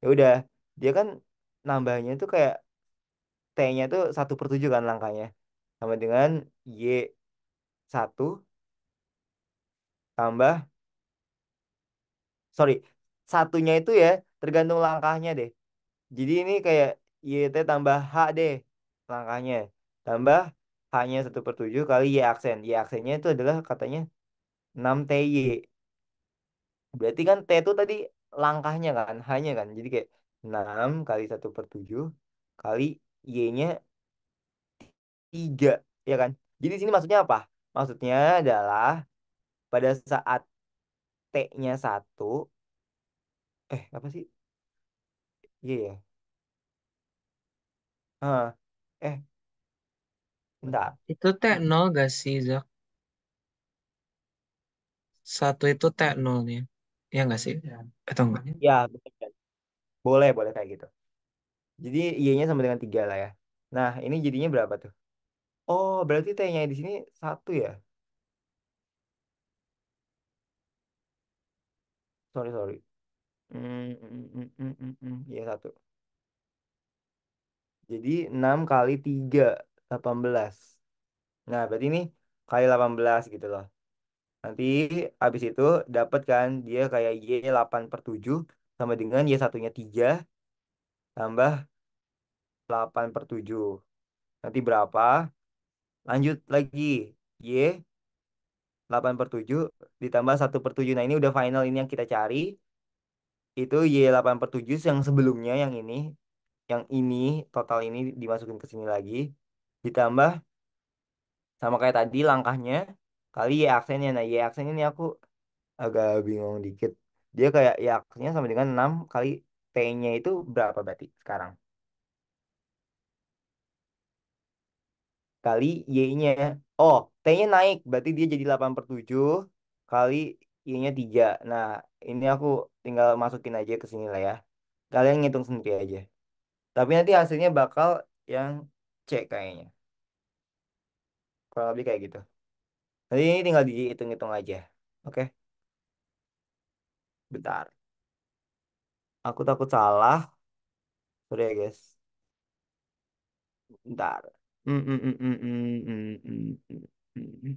Ya udah, dia kan nambahnya tuh kayak T-nya tuh 1/7 kan langkahnya. Sama dengan Y1 tambah, sorry, satunya itu ya tergantung langkahnya deh. Jadi ini kayak YT tambah H deh langkahnya. Tambah H-nya 1/7 kali Y aksen. Y aksennya itu adalah katanya 6TY. Berarti kan T itu tadi langkahnya kan, H-nya kan. Jadi kayak 6 kali 1/7 kali Y-nya 3, ya kan? Jadi di sini maksudnya apa? Maksudnya adalah pada saat T-nya satu, apa sih? Iya ya. Ah, eh, bentar. Itu T0 gak sih, Zak? Satu itu T0 nih. Ya nggak sih? Atau enggak? Ya, betul. Boleh, boleh kayak gitu. Jadi Y-nya sama dengan 3 lah ya. Nah, ini jadinya berapa tuh? Oh, berarti T-nya di sini satu ya? Sorry, sorry. Iya, satu. Jadi 6 kali 3. 18. Nah, berarti ini kali 18 gitu loh. Nanti habis itu dapat kan dia kayak Y 8/7 sama dengan Y satunya 3 tambah 8/7. Nanti berapa? Lanjut lagi. Y 8/7 ditambah 1/7. Nah, ini udah final ini yang kita cari. Itu Y 8/7 yang sebelumnya yang ini total ini dimasukin ke sini lagi. Ditambah sama kayak tadi langkahnya kali Y aksennya. Nah, Y aksennya ini aku agak bingung dikit. Dia kayak Y aksennya sama dengan 6 kali T-nya itu berapa berarti sekarang? Kali Y-nya. Oh, T-nya naik. Berarti dia jadi 8/7 kali Y-nya 3. Nah, ini aku tinggal masukin aja ke sini lah ya. Kalian ngitung sendiri aja. Tapi nanti hasilnya bakal yang C kayaknya. Kurang lebih kayak gitu. Nanti ini tinggal dihitung-hitung aja. Oke, bentar. Aku takut salah. Sorry ya guys. Bentar. Hmm, hmm, hmm, hmm, hmm, hmm, hmm, hmm, hmm.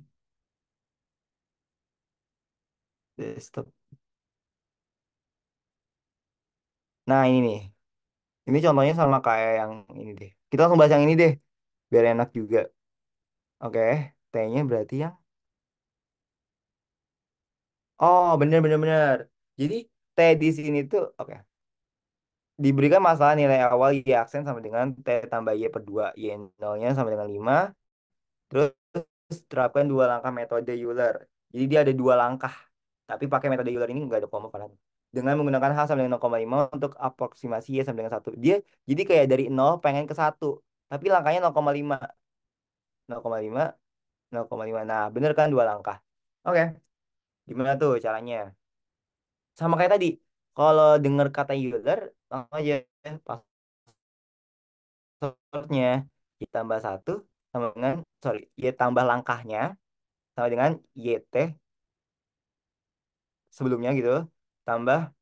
Desktop. Nah, ini nih. Ini contohnya sama kayak yang ini deh. Kita langsung bahas yang ini deh. Biar enak juga. Oke. T-nya berarti yang... Oh, bener, bener, bener. Jadi, T di sini tuh... Oke. Diberikan masalah nilai awal Y aksen sama dengan T tambah Y/2. Y0-nya sama dengan 5. Terus terapkan dua langkah metode Euler. Jadi dia ada dua langkah. Tapi pakai metode Euler ini nggak ada koma kan. Dengan menggunakan H sama dengan 0,5 untuk aproksimasi Y sama dengan 1. Dia jadi kayak dari 0 pengen ke 1. Tapi langkahnya 0,5. 0,5, 0,5. Nah, bener kan dua langkah. Oke, gimana tuh caranya? Sama kayak tadi. Kalau dengar kata Euler, langsung aja passwordnya ditambah 1 sama dengan, sorry, Y tambah langkahnya sama dengan YT sebelumnya gitu tambah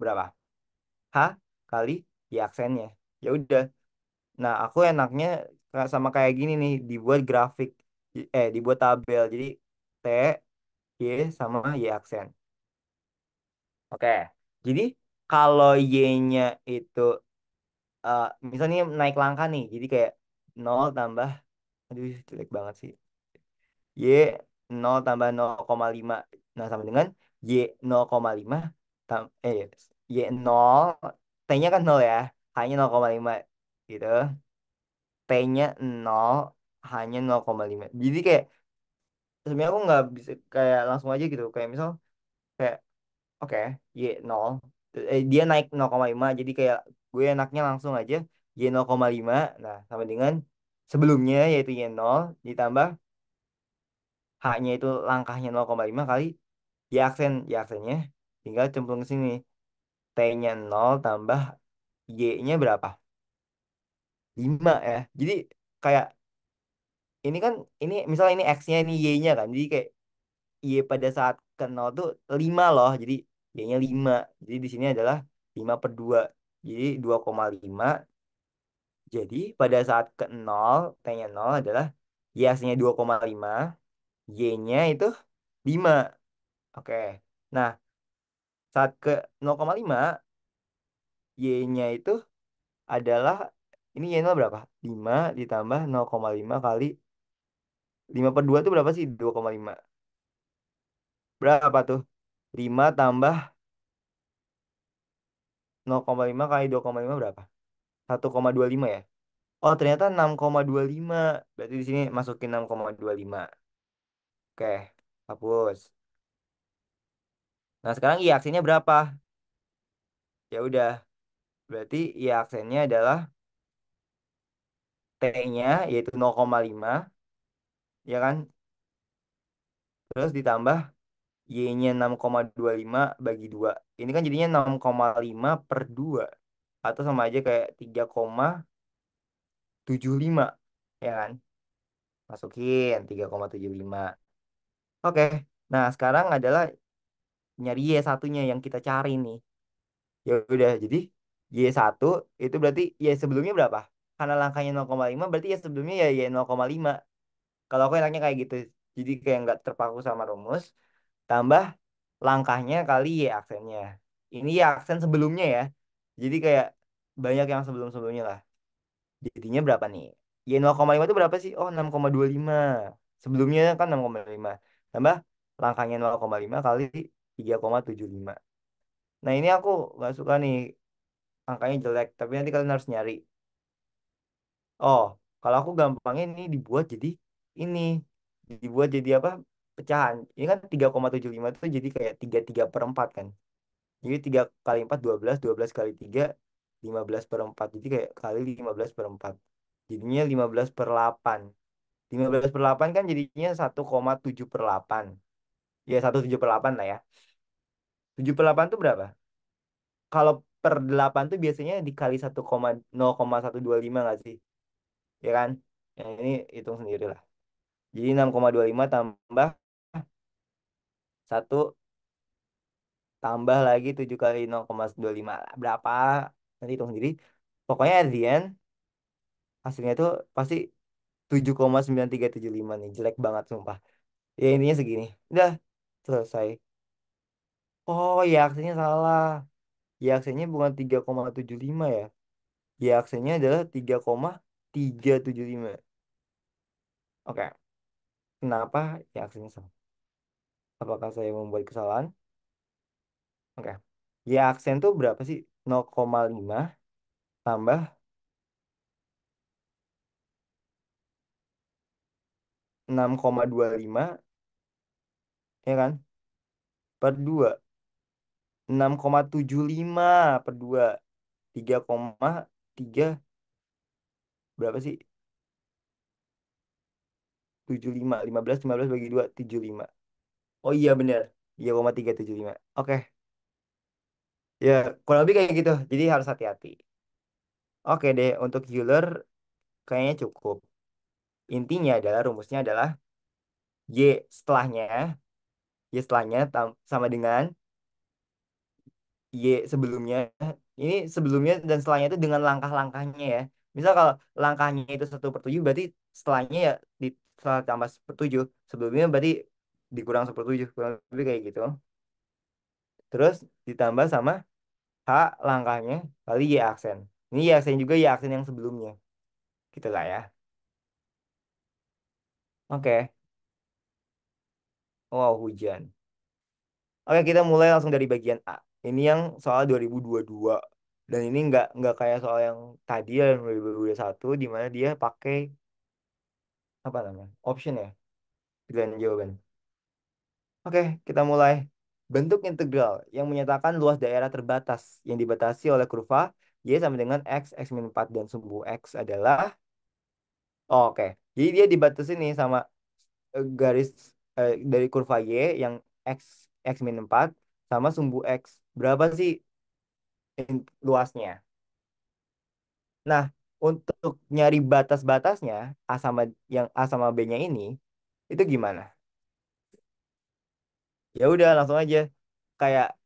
berapa H kali Y aksennya. Ya udah. Nah, aku enaknya sama kayak gini nih, dibuat grafik, dibuat tabel. Jadi T Y sama Y aksen. Oke, jadi kalau Y-nya itu misalnya naik langkah nih, jadi kayak 0 tambah, aduh jelek banget sih, Y 0 tambah 0,5. Nah, sama dengan Y 0,5 Y 0, T-nya kan 0 ya, hanya 0,5 gitu. T-nya 0, hanya 0,5. Jadi kayak sebenarnya aku nggak bisa kayak langsung aja gitu. Kayak misal kayak oke, Y 0. Dia naik 0,5. Jadi kayak gue enaknya langsung aja Y 0,5. Nah, sama dengan sebelumnya yaitu Y 0 ditambah H-nya itu langkahnya 0,5 kali Y aksen. Y aksennya tinggal cemplung ke sini. T-nya 0 tambah Y-nya berapa? 5 ya. Jadi kayak ini kan ini misalnya ini X-nya ini Y-nya kan. Jadi kayak Y pada saat ke 0 tuh 5 loh. Jadi Y-nya 5. Jadi di sini adalah 5/2. Jadi 2,5. Jadi pada saat ke 0, T-nya 0 adalah Y hasilnya 2,5. Y-nya itu 5. Oke. Nah, saat ke 0,5, Y-nya itu adalah, ini Y0 berapa? 5 ditambah 0,5 kali 5/2 itu berapa sih? 2,5. Berapa tuh? 5 tambah 0,5 kali 2,5 berapa? 1,25 ya? Oh, ternyata 6,25. Berarti di sini masukin 6,25. Oke, hapus. Nah, sekarang I aksennya berapa? Ya udah, berarti I aksennya adalah T-nya yaitu 0,5, ya kan? Terus ditambah Y-nya 6,25 bagi 2. Ini kan jadinya 6,5/2. Atau sama aja kayak 3,75. Ya kan? Masukin 3,75. Oke. Nah, sekarang adalah nyari Y satunya yang kita cari nih. Ya udah, jadi Y1 itu berarti Y sebelumnya berapa? karena langkahnya 0,5 berarti ya sebelumnya ya 0,5. Kalau aku enaknya kayak gitu. Jadi kayak nggak terpaku sama rumus. Tambah langkahnya kali Y aksennya. Ini Y aksen sebelumnya ya. Jadi kayak banyak yang sebelum-sebelumnya lah. Jadinya berapa nih? Y 0,5 itu berapa sih? Oh 6,25. Sebelumnya kan 6,5. Tambah langkahnya 0,5 kali 3,75. Nah ini aku nggak suka nih. Angkanya jelek. Tapi nanti kalian harus nyari. Oh, kalau aku gampangnya ini dibuat jadi ini. Dibuat jadi apa? Pecahan. Ini kan 3,75 itu jadi kayak 33/4 kan. Jadi 3 kali 4 12 kali 3 15/4. Jadi kayak kali 15/4. Jadinya 15/8. 15/8 kan jadinya 1,7/8. Ya 1,7/8 lah ya. 7/8 tuh berapa? Kalau per 8 tuh biasanya dikali 0,125 nggak sih? Ya kan? Yang ini hitung sendiri lah. Jadi 6,25 tambah satu tambah lagi 7 kali 0,25 lah. Berapa? Nanti hitung sendiri. Pokoknya at the end hasilnya itu pasti 7,9375 nih. Jelek banget sumpah. Ya intinya segini. Udah selesai. Oh ya aksinya salah. Ya aksinya bukan 3,75 ya. Ya aksinya adalah 3,375. Oke. Kenapa ya aksinya salah? Apakah saya membuat kesalahan? Oke. Ya aksen tuh berapa sih? 0,5 tambah 6,25 ya kan? Per 2. 6,75 per 2. 3,3 berapa sih? 75. 15 bagi 2 75. Oh iya bener. 3,375. Oke. Ya kurang lebih kayak gitu. Jadi harus hati-hati. Oke deh. Untuk Euler kayaknya cukup. Intinya adalah rumusnya adalah Y setelahnya. Y setelahnya sama dengan Y sebelumnya. Ini sebelumnya dan setelahnya itu dengan langkah-langkahnya ya. Misal kalau langkahnya itu 1/7 berarti setelahnya ya di setelah tambah 1/7. Sebelumnya berarti dikurang 1/7. Kurang lebih kayak gitu. Terus ditambah sama H langkahnya kali Y aksen. Ini Y aksen juga Y aksen yang sebelumnya. Gitu lah ya. Oke. Wow, hujan. Oke, kita mulai langsung dari bagian A. Ini yang soal 2022. Dan ini nggak kayak soal yang tadi ya, yang 2021, di mana dia pakai apa namanya? Option ya, pilihan jawaban. Oke, kita mulai. Bentuk integral yang menyatakan luas daerah terbatas yang dibatasi oleh kurva Y sama dengan X min 4 dan sumbu X adalah oh, oke. Jadi dia dibatasi nih sama garis dari kurva Y yang X X min 4 sama sumbu X. Berapa sih luasnya? Nah, untuk nyari batas-batasnya A sama yang A sama B-nya ini itu gimana? Ya udah langsung aja. Kayak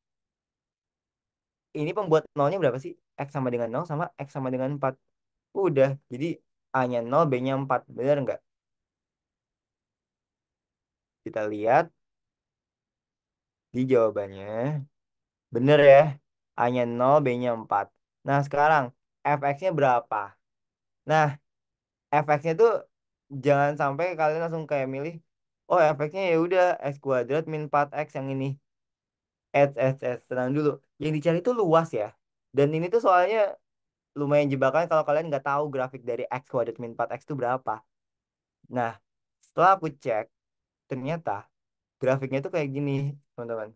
ini pembuat nolnya berapa sih? X sama dengan 0 sama X sama dengan 4. Udah. Jadi A-nya 0, B-nya 4. Bener nggak? Kita lihat di jawabannya. Bener ya. A-nya 0, B-nya 4. Nah, sekarang fx-nya berapa? Nah, fx-nya tuh jangan sampai kalian langsung kayak milih, oh fx-nya ya udah x kuadrat min 4x yang ini. Tenang dulu. Yang dicari itu luas ya. Dan ini tuh soalnya lumayan jebakan kalau kalian nggak tahu grafik dari x kuadrat min 4x itu berapa. Nah, setelah aku cek, ternyata grafiknya tuh kayak gini, teman-teman.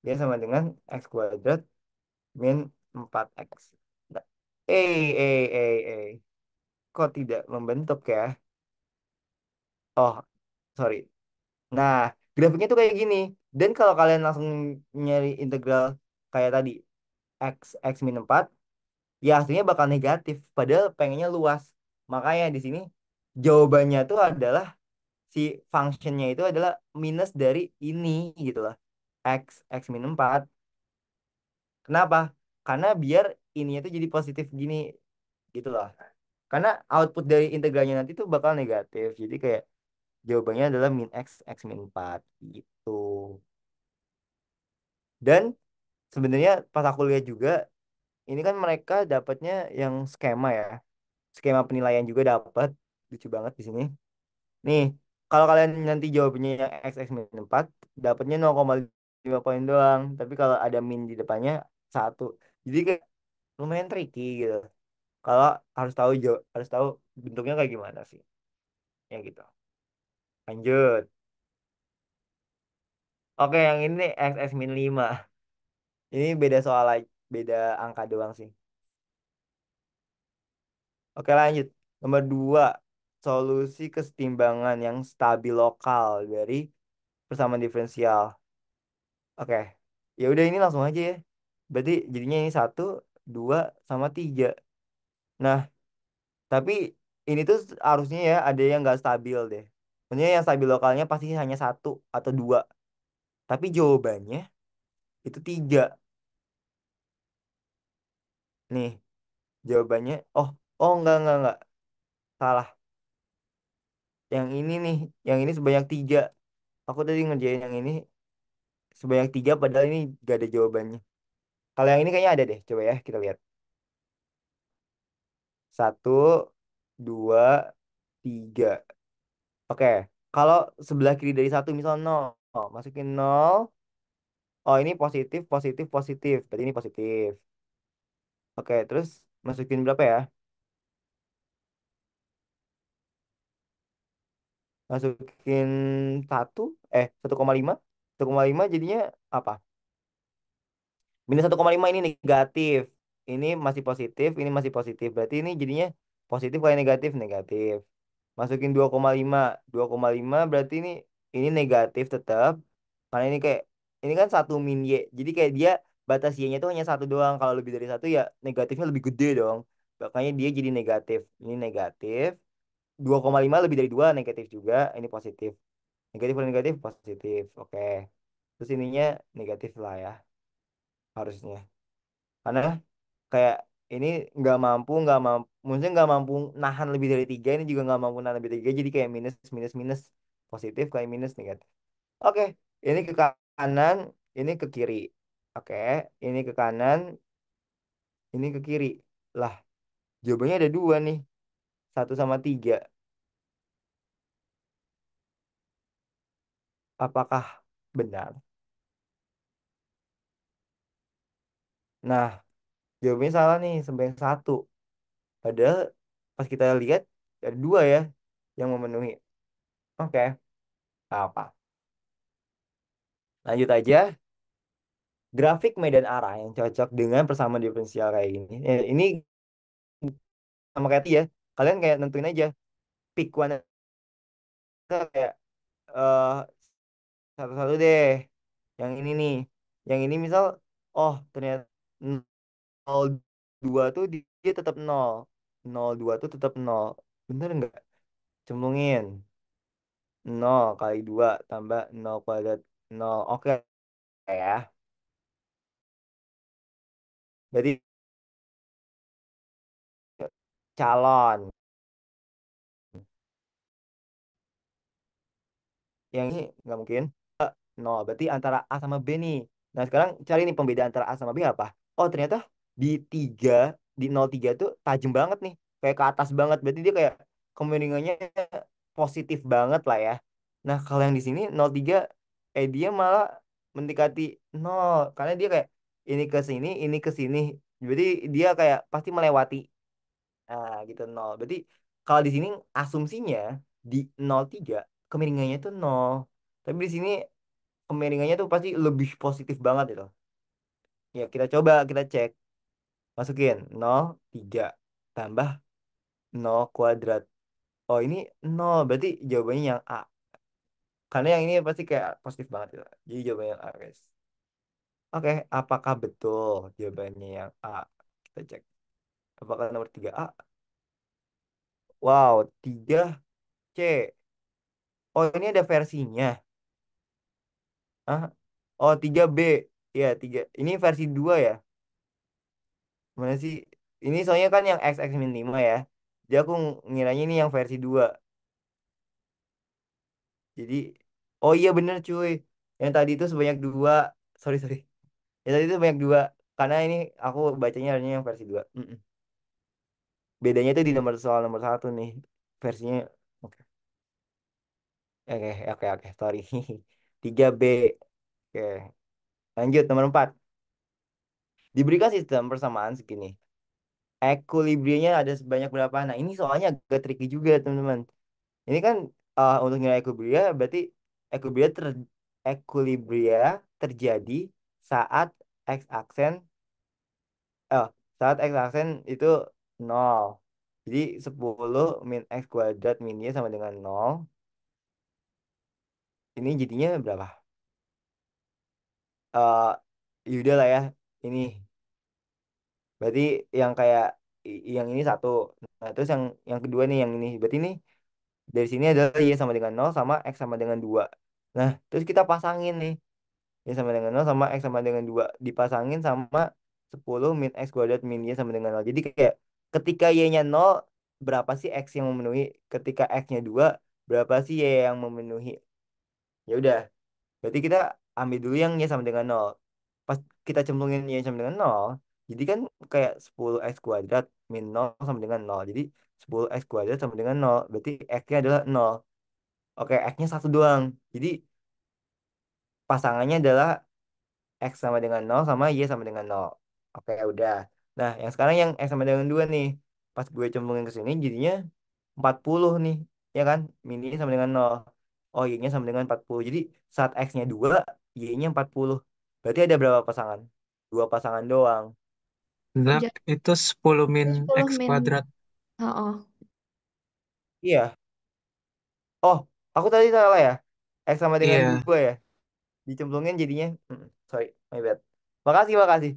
Dia sama dengan x kuadrat min 4x. Nah, kok tidak membentuk ya? Oh, sorry. Nah, grafiknya tuh kayak gini. Dan kalau kalian langsung nyari integral kayak tadi, x min 4 ya hasilnya bakal negatif. Padahal pengennya luas. Makanya di sini jawabannya tuh adalah si functionnya itu adalah minus dari ini gitu loh. X min 4. Kenapa? Karena biar ini tuh jadi positif gini gitu loh. Karena output dari integralnya nanti tuh bakal negatif. Jadi kayak jawabannya adalah min X, X min 4 gitu. Dan sebenarnya pas aku lihat juga, ini kan mereka dapatnya yang skema ya. Skema penilaian juga dapat. Lucu banget di sini. Nih, kalau kalian nanti jawabnya yang X, X min 4 dapatnya 0,5 poin doang. Tapi kalau ada min di depannya, satu. Jadi kayak lumayan tricky gitu. Kalau harus tahu bentuknya kayak gimana sih. Ya gitu. Lanjut. Oke, yang ini X, X min 5. Ini beda soal beda angka doang sih. Oke, lanjut. Nomor 2, solusi kesetimbangan yang stabil lokal dari persamaan diferensial. Oke, ya udah ini langsung aja ya. Berarti jadinya ini satu, dua, sama tiga. Nah, tapi ini tuh harusnya ya ada yang nggak stabil deh. Maksudnya yang stabil lokalnya pasti hanya satu atau dua. Tapi jawabannya itu tiga. Nih, jawabannya, oh enggak. Salah. Yang ini nih, yang ini sebanyak tiga. Aku tadi ngerjain yang ini sebanyak tiga, padahal ini gak ada jawabannya. Kalau yang ini kayaknya ada deh. Coba ya, kita lihat. Satu, dua, tiga. Oke, kalau sebelah kiri dari satu misal nol, masukin nol. Oh ini positif, positif, positif. Berarti ini positif. Oke, terus masukin berapa ya? Masukin satu, 1,5. 1,5 jadinya apa? Minus 1,5 ini negatif. Ini masih positif, ini masih positif. Berarti ini jadinya positif kali negatif, negatif. Masukin 2,5. 2,5 berarti ini negatif tetap. Karena ini kayak ini kan satu min Y. Jadi kayak dia batas Y-nya itu hanya satu doang. Kalau lebih dari satu ya negatifnya lebih gede dong. Makanya dia jadi negatif. Ini negatif. 2,5 lebih dari 2 negatif juga. Ini positif. Negatif per negatif positif. Oke. Terus ininya negatif lah ya harusnya. Karena kayak ini nggak mampu maksudnya nggak mampu nahan lebih dari tiga, ini juga nggak mampu nahan lebih dari tiga, jadi kayak minus minus minus, positif kayak minus negatif. Oke, ini ke kanan, ini ke kiri. Oke, ini ke kanan, ini ke kiri. Lah, jawabannya ada dua nih, satu sama tiga. Apakah benar? Nah, jawabannya salah nih, sampai satu. Padahal pas kita lihat ada dua ya yang memenuhi. Oke, apa? Lanjut aja. Grafik medan arah yang cocok dengan persamaan diferensial kayak gini. Ini sama kayak tadi ya. Kalian kayak nentuin aja pick one kayak eh satu-satu deh. Yang ini nih. Yang ini misal ternyata 02 tuh dia tetap 0. 02 tuh tetap 0. Bener nggak? Cemplungin. 0 kali 2 tambah 0 kuadrat 0. Oke ya. Berarti calon. Yang ini nggak mungkin. Nol. Berarti antara A sama B nih. Nah, sekarang cari nih pembedaan antara A sama B apa? Oh, ternyata di 3 di 03 tuh tajam banget nih. Kayak ke atas banget. Berarti dia kayak kemiringannya positif banget lah ya. Nah, kalau yang di sini 03, dia malah mendekati nol. Karena dia kayak ini ke sini, ini ke sini. Berarti dia kayak pasti melewati. Nah, gitu nol. Berarti kalau di sini asumsinya di 03 kemiringannya tuh nol. Tapi di sini kemiringannya tuh pasti lebih positif banget itu. Ya, kita coba, kita cek. Masukin 0,3 tambah 0 kuadrat. Oh, ini nol. Berarti jawabannya yang A. Karena yang ini pasti kayak positif banget itu. Jadi jawabannya yang A, guys. Oke, apakah betul jawabannya yang A? Kita cek. Apakah nomor 3A? Wow, 3C. Oh, ini ada versinya. Ah, oh, 3B. Ya, 3. Ini versi 2 ya? Mana sih? Ini soalnya kan yang X X min 5 ya. Dia aku ngiranya ini yang versi 2. Jadi, oh iya bener cuy. Yang tadi itu sebanyak dua. Sorry, sorry. Yang tadi itu sebanyak dua. Karena ini aku bacanya harusnya yang versi 2. Mm-mm. Bedanya itu di nomor soal nomor satu nih. Versinya. Oke, oke, oke, oke. Sorry. 3B. Oke. Lanjut, nomor 4. Diberikan sistem persamaan segini. Ekuilibriumnya ada sebanyak berapa? Nah, ini soalnya agak tricky juga, teman-teman. Ini kan untuk nilai equilibria berarti equilibria ter equilibria terjadi saat x aksen eh saat x aksen itu nol. Jadi 10 min x kuadrat min y sama dengan nol. Ini jadinya berapa? Eh yaudah lah ya. Ini berarti yang kayak yang ini satu. Nah, terus yang kedua nih yang ini. Berarti ini dari sini adalah y sama dengan nol sama x sama dengan 2. Nah, terus kita pasangin nih. Y sama dengan nol sama X sama dengan 2 dipasangin sama 10 min X kuadrat min Y sama dengan nol. Jadi kayak ketika Y-nya nol berapa sih X yang memenuhi? Ketika X-nya 2 berapa sih Y yang memenuhi? Ya udah, berarti kita ambil dulu yang Y sama dengan nol. Pas kita cemplungin Y sama dengan nol, jadi kan kayak 10X kuadrat min nol sama dengan nol. Jadi 10X kuadrat sama dengan nol, berarti X-nya adalah nol. Oke, X-nya satu doang. Jadi pasangannya adalah X sama dengan nol sama Y sama dengan nol. Oke, udah. Nah, yang sekarang yang X sama dengan 2 nih. Pas gue cemplungin ke sini jadinya 40 nih. Ya kan? Min Y sama dengan nol. Oh, Y-nya sama dengan 40. Jadi saat X-nya 2, Y-nya 40. Berarti ada berapa pasangan? Dua pasangan doang. Zak, Jadi itu 10 min 10 X min. kuadrat. Oh, oh. Iya. Oh, aku tadi salah ya. X sama dengan Iya, 2 ya. Dicemplungin jadinya. Sorry, my bad. Makasih, makasih.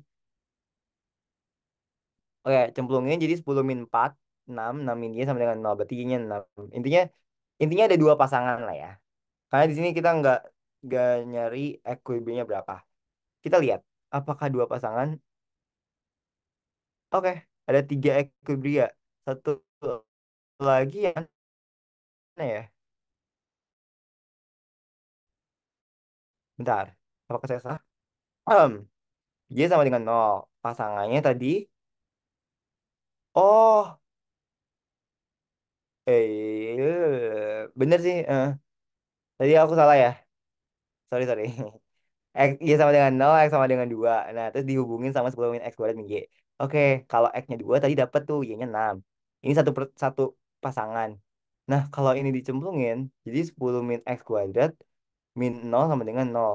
Oke, cemplungin jadi 10 min 4, 6, 6 min Y sama dengan nol. Berarti Y-nya 6. Intinya intinya ada dua pasangan lah ya. Karena di sini kita nggak nyari equilibriumnya berapa. Kita lihat apakah dua pasangan. Oke, ada tiga equilibria. Satu lagi yang mana ya? Bentar. Apakah saya salah? Y sama dengan nol. Pasangannya tadi. Oh, bener sih. Tadi aku salah ya. Sorry, sorry. X, Y sama dengan nol X sama dengan 2. Nah, terus dihubungin sama 10 min X kuadrat min Y. Oke, kalau X-nya 2 tadi dapat tuh, Y-nya 6. Ini satu pasangan. Nah, kalau ini dicemplungin, jadi 10 min X kuadrat min nol sama dengan nol.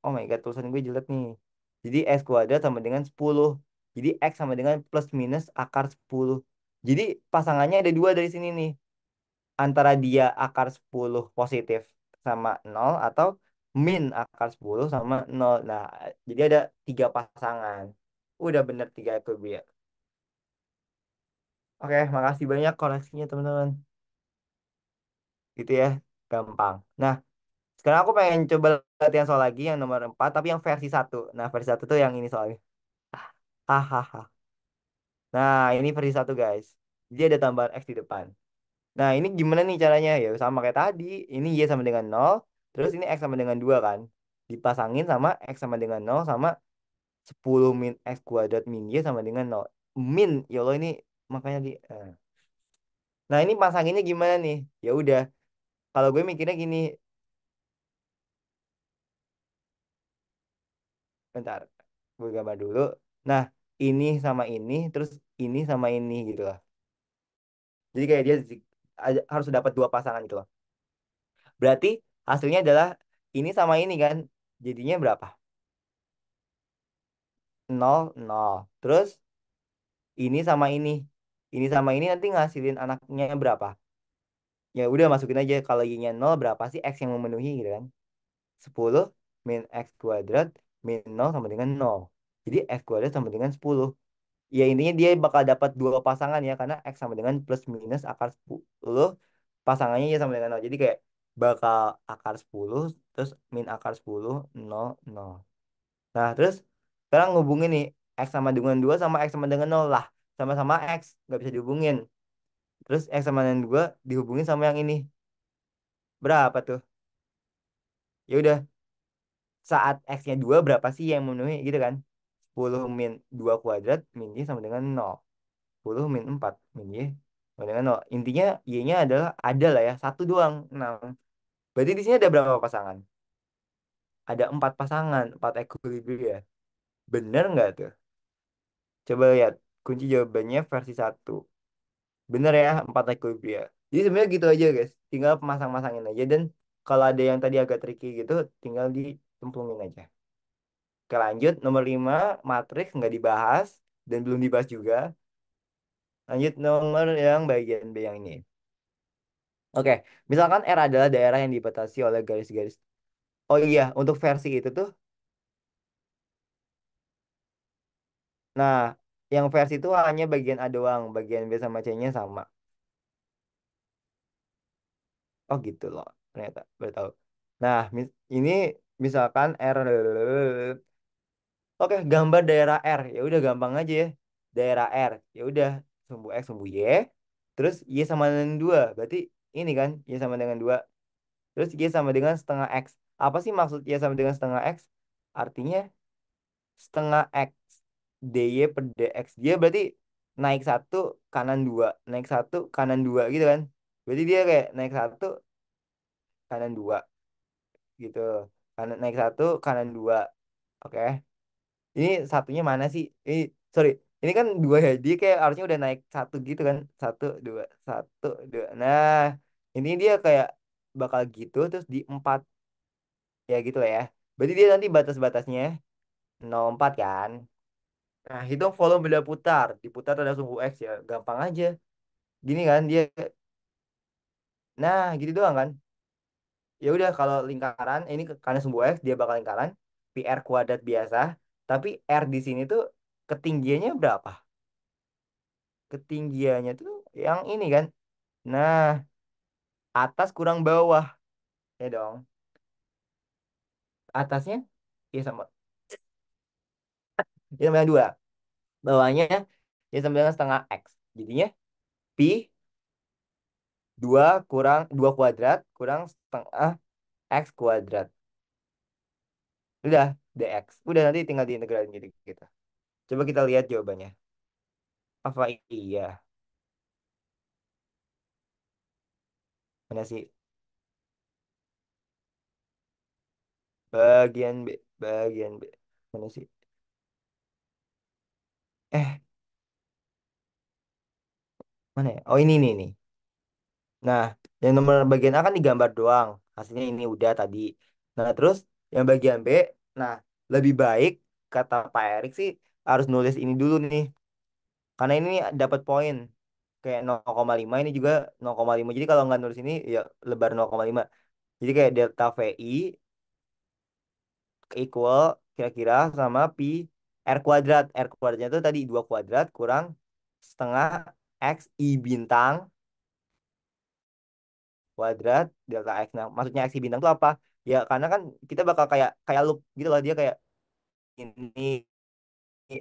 Oh my God, tulisan gue jelek nih. Jadi X kuadrat sama dengan 10. Jadi X sama dengan plus minus akar 10. Jadi pasangannya ada dua dari sini nih antara dia akar 10 positif sama nol atau min akar 10 sama nol. Nah, jadi ada tiga pasangan. Udah bener tiga equilibria. Oke, makasih banyak koreksinya teman-teman. Gitu ya, gampang. Nah, sekarang aku pengen coba latihan soal lagi yang nomor 4, tapi yang versi satu. Nah, versi satu tuh yang ini soalnya. Hahaha. Nah, ini versi satu guys. Jadi ada tambahan X di depan. Nah, ini gimana nih caranya? Ya sama kayak tadi. Ini Y sama dengan nol. Terus ini X sama dengan 2 kan. Dipasangin sama X sama dengan nol sama 10 min X kuadrat min Y sama dengan nol. Min, ya Allah ini makanya di... Nah, ini pasanginnya gimana nih? Ya udah, kalau gue mikirnya gini. Bentar, gue gambar dulu. Nah, ini sama terus ini sama ini gitu loh. Jadi kayak dia harus dapat dua pasangan gitu loh. Berarti hasilnya adalah ini sama ini kan. Jadinya berapa? Nol, nol. Terus ini sama ini. Ini sama ini nanti ngasilin anaknya berapa? Ya udah masukin aja kalau y-nya nol berapa sih x yang memenuhi gitu kan? 10 min x kuadrat min nol sama dengan nol. Jadi x kuadrat sama dengan 10. Ya intinya dia bakal dapat dua pasangan ya karena x sama dengan plus minus akar 10 pasangannya ya sama dengan nol. Jadi kayak bakal akar 10 terus min akar 10 nol nol. Nah, terus sekarang ngubungin nih X sama dengan 2 sama X sama dengan nol lah. Sama-sama X, nggak bisa dihubungin. Terus X sama dengan 2 dihubungin sama yang ini. Berapa tuh? Ya udah, saat X-nya 2 berapa sih yang memenuhi gitu kan? 10 min 2 kuadrat min Y sama dengan 0. 10 min 4 min Y sama dengan 0. Intinya Y-nya adalah ada lah ya, satu doang, 6. Berarti di sini ada berapa pasangan? Ada 4 pasangan, 4 equilibria. Bener nggak tuh? Coba lihat. Kunci jawabannya versi satu. Bener ya, 4 equilibria. Jadi sebenarnya gitu aja guys. Tinggal pasang-masangin aja. Dan kalau ada yang tadi agak tricky gitu, tinggal ditemplungin aja. Oke lanjut, nomor 5 matriks nggak dibahas. Dan belum dibahas juga. Lanjut nomor yang bagian B yang ini. Oke, misalkan R adalah daerah yang dibatasi oleh garis-garis. Oh iya, untuk versi itu tuh, nah, yang versi itu hanya bagian A doang, bagian B sama C-nya sama. Oh gitu loh, ternyata baru tahu. Nah, ini misalkan R, oke, gambar daerah R, ya udah gampang aja ya. Daerah R, ya udah sumbu X, sumbu Y, terus Y sama dengan 2, berarti ini kan Y sama dengan 2. Terus Y sama dengan setengah X. Apa sih maksud Y sama dengan setengah X? Artinya setengah X DY per DX. Dia berarti naik satu, kanan dua. Naik satu, kanan dua gitu kan. Berarti dia kayak naik satu, kanan dua gitu. Kanan, naik satu, kanan dua. Oke. Ini satunya mana sih? Ini, sorry. Ini kan dua ya. Dia kayak harusnya udah naik satu gitu kan. Satu, dua, satu, dua. Nah, ini dia kayak bakal gitu. Terus di empat. Ya gitu lah ya. Berarti dia nanti batas-batasnya 0,4 kan. Nah, hitung volume benda putar. Diputar pada sumbu X ya. Gampang aja. Gini kan dia. Nah, gitu doang kan. Ya udah kalau lingkaran ini karena sumbu X dia bakal lingkaran pi r kuadrat biasa. Tapi R di sini tuh ketinggiannya berapa? Ketinggiannya tuh yang ini kan. Nah, atas kurang bawah. Ya dong. Atasnya ya sama ya sama yang dua. Bawahnya ya sama dengan setengah X. Jadinya pi 2 kurang 2 kuadrat kurang setengah X kuadrat. Udah, dx. Udah nanti tinggal diintegralin gitu gitu. Coba kita lihat jawabannya. Apa iya? Mana sih? Bagian B. Bagian B. Mana sih? Eh, mana ya? Oh ini nih nih. Nah, yang nomor bagian A kan digambar doang. Hasilnya ini udah tadi. Nah, terus yang bagian B, nah lebih baik kata Pak Erik sih harus nulis ini dulu nih. Karena ini dapat poin. Kayak 0,5 ini juga 0,5. Jadi kalau nggak nulis ini ya lebar 0,5. Jadi kayak delta VI equal kira-kira sama pi R kuadrat. R kuadratnya itu tadi 2 kuadrat kurang setengah X I bintang kuadrat delta X. Nah, maksudnya X I bintang itu apa? Ya karena kan kita bakal kayak kayak loop gitu loh. Dia kayak ini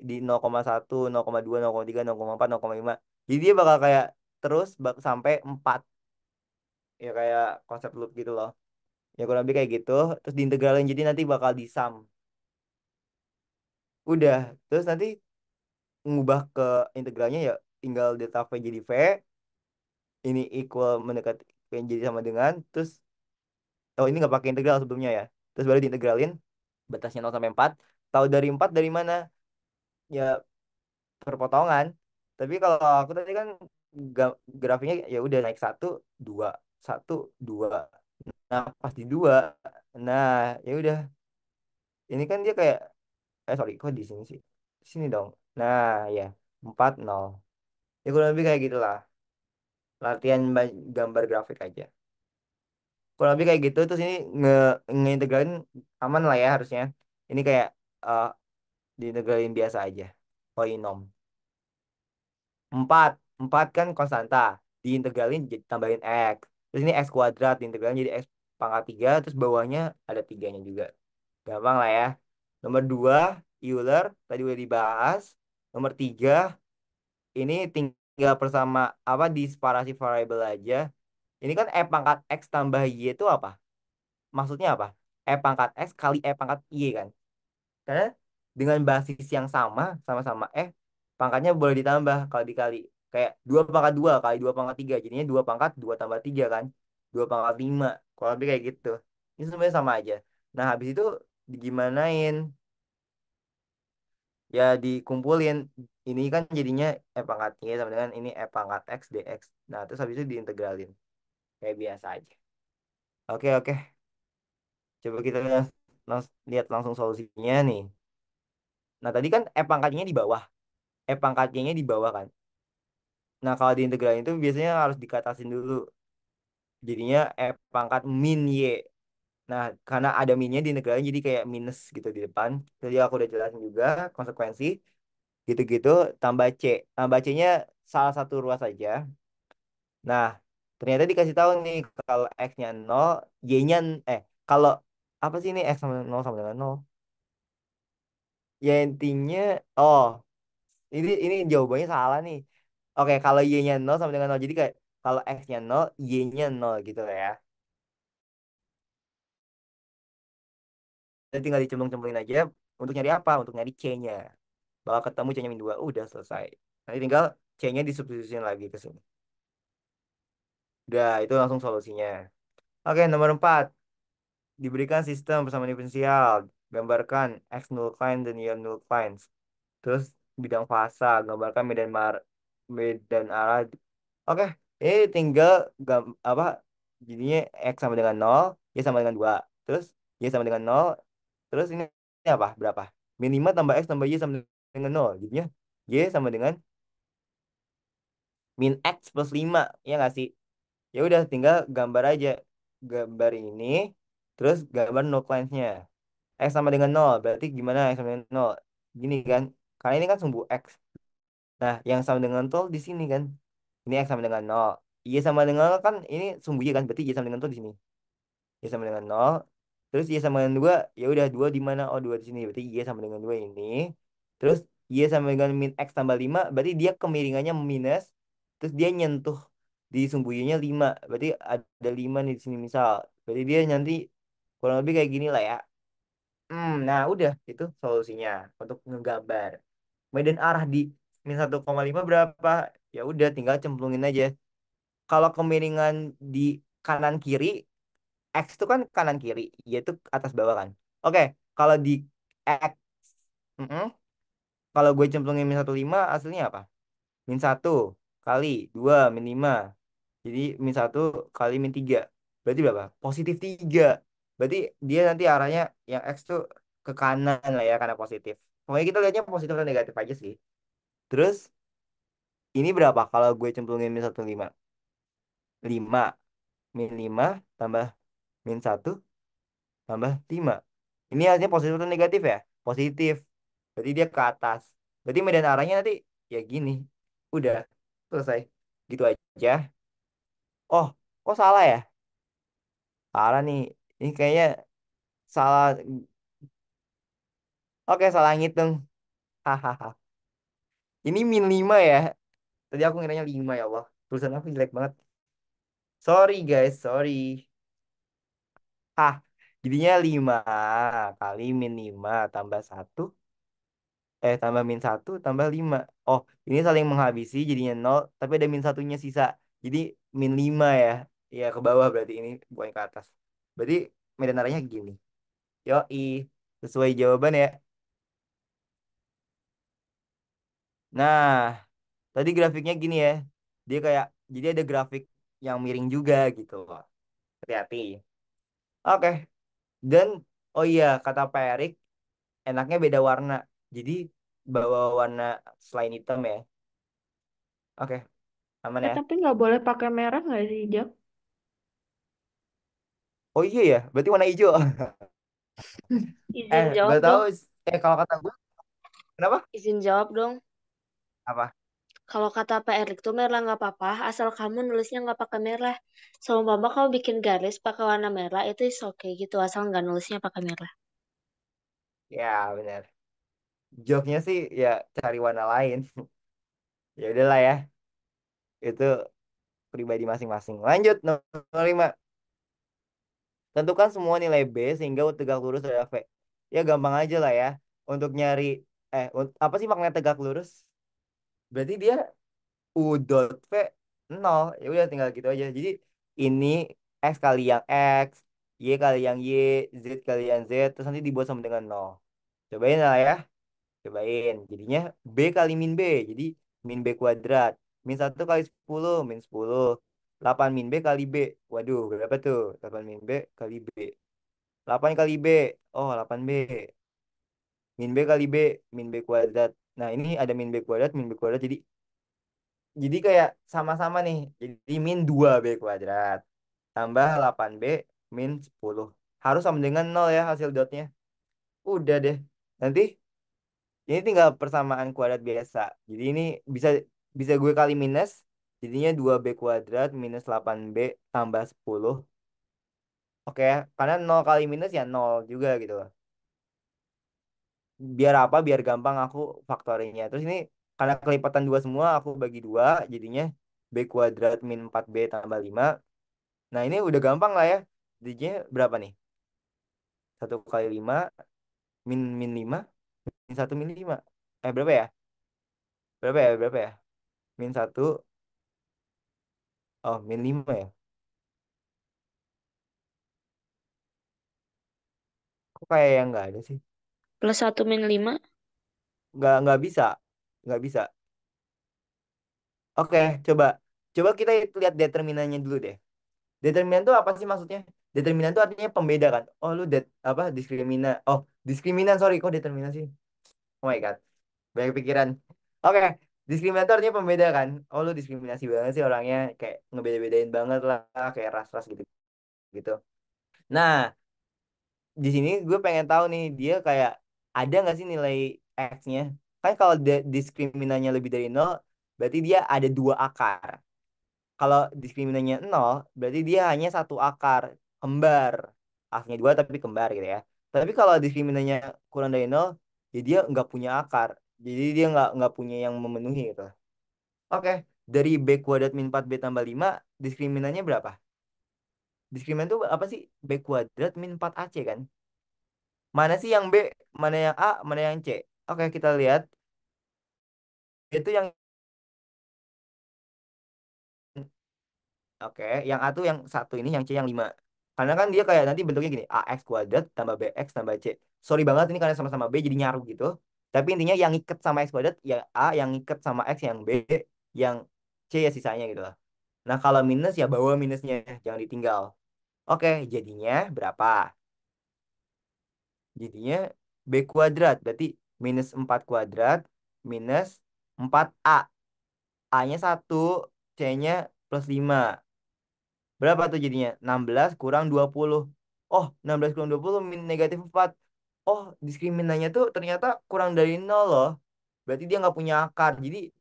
di 0,1, 0,2, 0,3, 0,4, 0,5. Jadi dia bakal kayak terus sampai 4. Ya kayak konsep loop gitu loh. Ya kurang lebih kayak gitu. Terus diintegralin jadi nanti bakal disum. Udah. Terus nanti ngubah ke integralnya ya tinggal delta V jadi V ini equal mendekati V jadi sama dengan terus oh ini nggak pakai integral sebelumnya ya terus baru diintegralin batasnya 0 sampai 4 tahu dari 4 dari mana ya perpotongan tapi kalau aku tadi kan grafiknya ya udah naik dua satu dua nah pas di dua nah ya udah ini kan dia kayak sorry kok di sini sih di sini dong nah ya 4 0 ya kurang lebih kayak gitulah latihan gambar grafik aja. Kurang lebih kayak gitu terus ini ngeintegralin aman lah ya harusnya. Ini kayak uh, diintegralin biasa aja. Polinom. 4 4 kan konstanta. Diintegralin jadi tambahin X. Terus ini X kuadrat diintegralin jadi X pangkat 3. Terus bawahnya ada tiganya juga. Gampang lah ya. Nomor 2 Euler tadi udah dibahas. Nomor 3 ini tinggal tinggal bersama apa di separasi variabel aja. Ini kan E pangkat X tambah Y itu apa? Maksudnya apa? E pangkat X kali E pangkat Y kan? Karena dengan basis yang sama, sama-sama pangkatnya boleh ditambah kalau dikali. Kayak 2 pangkat 2 kali 2 pangkat 3. Jadinya 2 pangkat 2 tambah 3 kan. 2 pangkat 5. Kalau lebih kayak gitu. Ini sebenarnya sama aja. Nah, habis itu digimanain? Ya dikumpulin. Ini kan jadinya E pangkat Y sama dengan ini E pangkat X dx. Nah, terus habis itu diintegralin. Kayak biasa aja. Oke, oke. Coba kita lihat langsung solusinya nih. Nah, tadi kan E pangkatnya di bawah. E pangkatnya di bawah kan. Nah, kalau diintegralin itu biasanya harus dikatasin dulu. Jadinya E pangkat min Y. Nah, karena ada minnya diintegralin jadi kayak minus gitu di depan. Jadi aku udah jelasin juga konsekuensi. Gitu-gitu tambah C. Tambah C-nya salah satu ruas saja. Nah, ternyata dikasih tahu nih kalau X-nya 0, Y-nya kalau apa sih ini X sama 0 sama dengan 0? Ya intinya ini jawabannya salah nih. Oke, kalau Y-nya 0 sama dengan 0. Jadi kayak kalau X-nya 0, Y-nya 0 gitu lah ya. Dan tinggal dicemplung-cemplungin aja untuk nyari apa? Untuk nyari C-nya. Bakal ketemu C-nya min 2, udah selesai. Nanti tinggal C-nya disubstitusiin lagi ke sini. Udah, itu langsung solusinya. Oke, nomor 4. Diberikan sistem persamaan diferensial. Gambarkan X null dan Y null. Terus bidang fasa, gambarkan medan arah. Oke, ini tinggal apa? Jadinya X sama dengan 0, Y sama dengan 2. Terus Y sama dengan 0. Terus ini apa? Berapa? Min 5 tambah X tambah Y sama dengan 0. Jadinya Y sama dengan min X plus 5. Ya nggak sih? Ya udah tinggal gambar aja. Gambar ini. Terus gambar no nya. X sama dengan 0. Berarti gimana X sama dengan 0? Gini kan. Karena ini kan sumbu X. Nah, yang sama dengan 0 di sini kan. Ini X sama dengan 0. Y sama dengan 0 kan ini sumbu Y kan. Berarti Y sama dengan 0 di sini. Y sama dengan 0. Terus Y sama dengan 2. Ya udah 2 di mana? Oh, 2 di sini. Berarti Y sama dengan 2 ini. Terus Y sama dengan min X tambah 5. Berarti dia kemiringannya minus. Terus dia nyentuh di sumbu Y-nya 5. Berarti ada 5 nih di sini misal. Berarti dia nanti kurang lebih kayak gini lah ya. Nah udah itu solusinya untuk ngegambar. Medan arah di min 1,5 berapa? Ya udah tinggal cemplungin aja. Kalau kemiringan di kanan kiri, X itu kan kanan kiri, yaitu atas bawah kan. Oke, kalau di X, mm-mm, kalau gue cemplungin min 1,5 hasilnya apa? Min 1 kali 2 min 5. Jadi min 1 kali min 3. Berarti berapa? Positif 3. Berarti dia nanti arahnya yang X tuh ke kanan lah ya karena positif. Pokoknya kita lihatnya positif dan negatif aja sih. Terus ini berapa kalau gue cemplungin min 1,5? 5. Min 5 tambah min 1 tambah 5. Ini artinya positif atau negatif ya? Positif. Berarti dia ke atas. Berarti medan arahnya nanti ya gini. Udah selesai. Gitu aja. Oh, kok salah ya? Parah nih. Ini kayaknya salah. Oke, salah ngitung. Hahaha. Ini min 5 ya. Tadi aku ngiranya 5 ya Allah. Tulisan aku jelek banget. Sorry guys, sorry. Hah, jadinya 5 kali min 5 tambah 1. Tambah min 1 tambah 5. Oh, ini saling menghabisi jadinya 0. Tapi ada min satunya sisa. Jadi min 5 ya. Ya ke bawah berarti ini bukan ke atas. Berarti medan arahnya gini. Yoi. Sesuai jawaban ya. Nah, tadi grafiknya gini ya. Dia kayak, jadi ada grafik yang miring juga gitu loh. Hati-hati. Oke. Dan, oh iya, kata Pak Erik, enaknya beda warna. Jadi, bawa warna selain hitam ya. Oke, aman ya. Tapi nggak boleh pakai merah nggak sih, Jak? Oh iya ya, berarti warna hijau. Izin jawab Gak tahu. dong. Kalau kata gue, kenapa? Izin jawab dong. Apa? Kalau kata Pak Erik tuh merah nggak apa-apa, asal kamu nulisnya nggak pakai merah. Seumpama kamu bikin garis pakai warna merah, itu is oke gitu, asal nggak nulisnya pakai merah. Ya, benar. Joknya sih ya cari warna lain. Ya udahlah ya. Itu pribadi masing-masing. Lanjut nomor 5. Tentukan semua nilai B sehingga tegak lurus adalah V. Ya gampang aja lah ya. Untuk nyari apa sih makna tegak lurus? Berarti dia U dot V nol. Ya udah tinggal gitu aja. Jadi ini X kali yang X, Y kali yang Y, Z kali yang Z, terus nanti dibuat sama dengan nol. Cobain lah ya. Cobain. Jadinya B kali min B. Jadi min B kuadrat. Min 1 kali 10 min 10. 8 min B kali B. Waduh, berapa tuh? 8 min B kali B. 8 kali B. Oh, 8B. Min B kali B. Min B kuadrat. Nah, ini ada min B kuadrat, min B kuadrat. Jadi kayak sama-sama nih. Jadi min 2B kuadrat. Tambah 8B min 10. Harus sama dengan nol ya hasil dotnya. Udah deh. Nanti ini tinggal persamaan kuadrat biasa. Jadi ini bisa bisa gue kali minus. Jadinya 2B kuadrat minus 8B tambah 10. Oke, karena nol kali minus ya nol juga gitu loh. Biar apa? Biar gampang aku faktorinya. Terus ini karena kelipatan dua semua, aku bagi dua. Jadinya B kuadrat min 4B tambah 5. Nah ini udah gampang lah ya. Jadinya berapa nih? 1 kali 5 min min 5 min 1 min 5. Berapa ya? Berapa ya? Berapa ya? Min 1. Oh, min 5 ya. Kok kayak yang nggak ada sih? Plus 1 min 5. Nggak bisa. Nggak bisa. Oke, coba. Coba kita lihat determinannya dulu deh. Determinan itu apa sih maksudnya? Determinan itu artinya pembeda kan? Oh, lu apa? Diskrimina. Oh, diskriminan, sorry. Kok determinasi? Oh my God. Banyak pikiran. Oke. Diskriminator artinya pembeda kan? Oh, lu diskriminasi banget sih orangnya. Kayak ngebeda-bedain banget lah. Kayak ras-ras gitu. Gitu. Nah, di sini gue pengen tahu nih. Dia kayak ada nggak sih nilai X-nya? Kan kalau diskriminannya lebih dari nol, berarti dia ada dua akar. Kalau diskriminannya nol, berarti dia hanya satu akar kembar. Asalnya dua tapi kembar gitu ya. Tapi kalau diskriminannya kurang dari nol, ya dia nggak punya akar. Jadi dia nggak punya yang memenuhi gitu. Oke, dari B kuadrat min 4B tambah 5, diskriminannya berapa? Diskriminan itu apa sih? B kuadrat min 4AC kan? Mana sih yang B, mana yang A, mana yang C? Oke, kita lihat. Itu yang Oke, yang A tuh yang satu ini, yang C yang 5. Karena kan dia kayak nanti bentuknya gini, AX kuadrat tambah BX tambah C. Sorry banget ini karena sama-sama B jadi nyaru gitu. Tapi intinya yang ikat sama X kuadrat ya A, yang ikat sama X yang B, yang C ya sisanya gitu lah. Nah kalau minus ya bawa minusnya, jangan ditinggal. Oke, jadinya berapa? Jadinya B kuadrat, berarti minus 4 kuadrat minus 4A. A-nya 1, C-nya plus 5. Berapa tuh jadinya? 16 kurang 20. Oh, 16 kurang 20 min negatif 4. Oh, diskriminannya tuh ternyata kurang dari nol loh. Berarti dia nggak punya akar. Jadi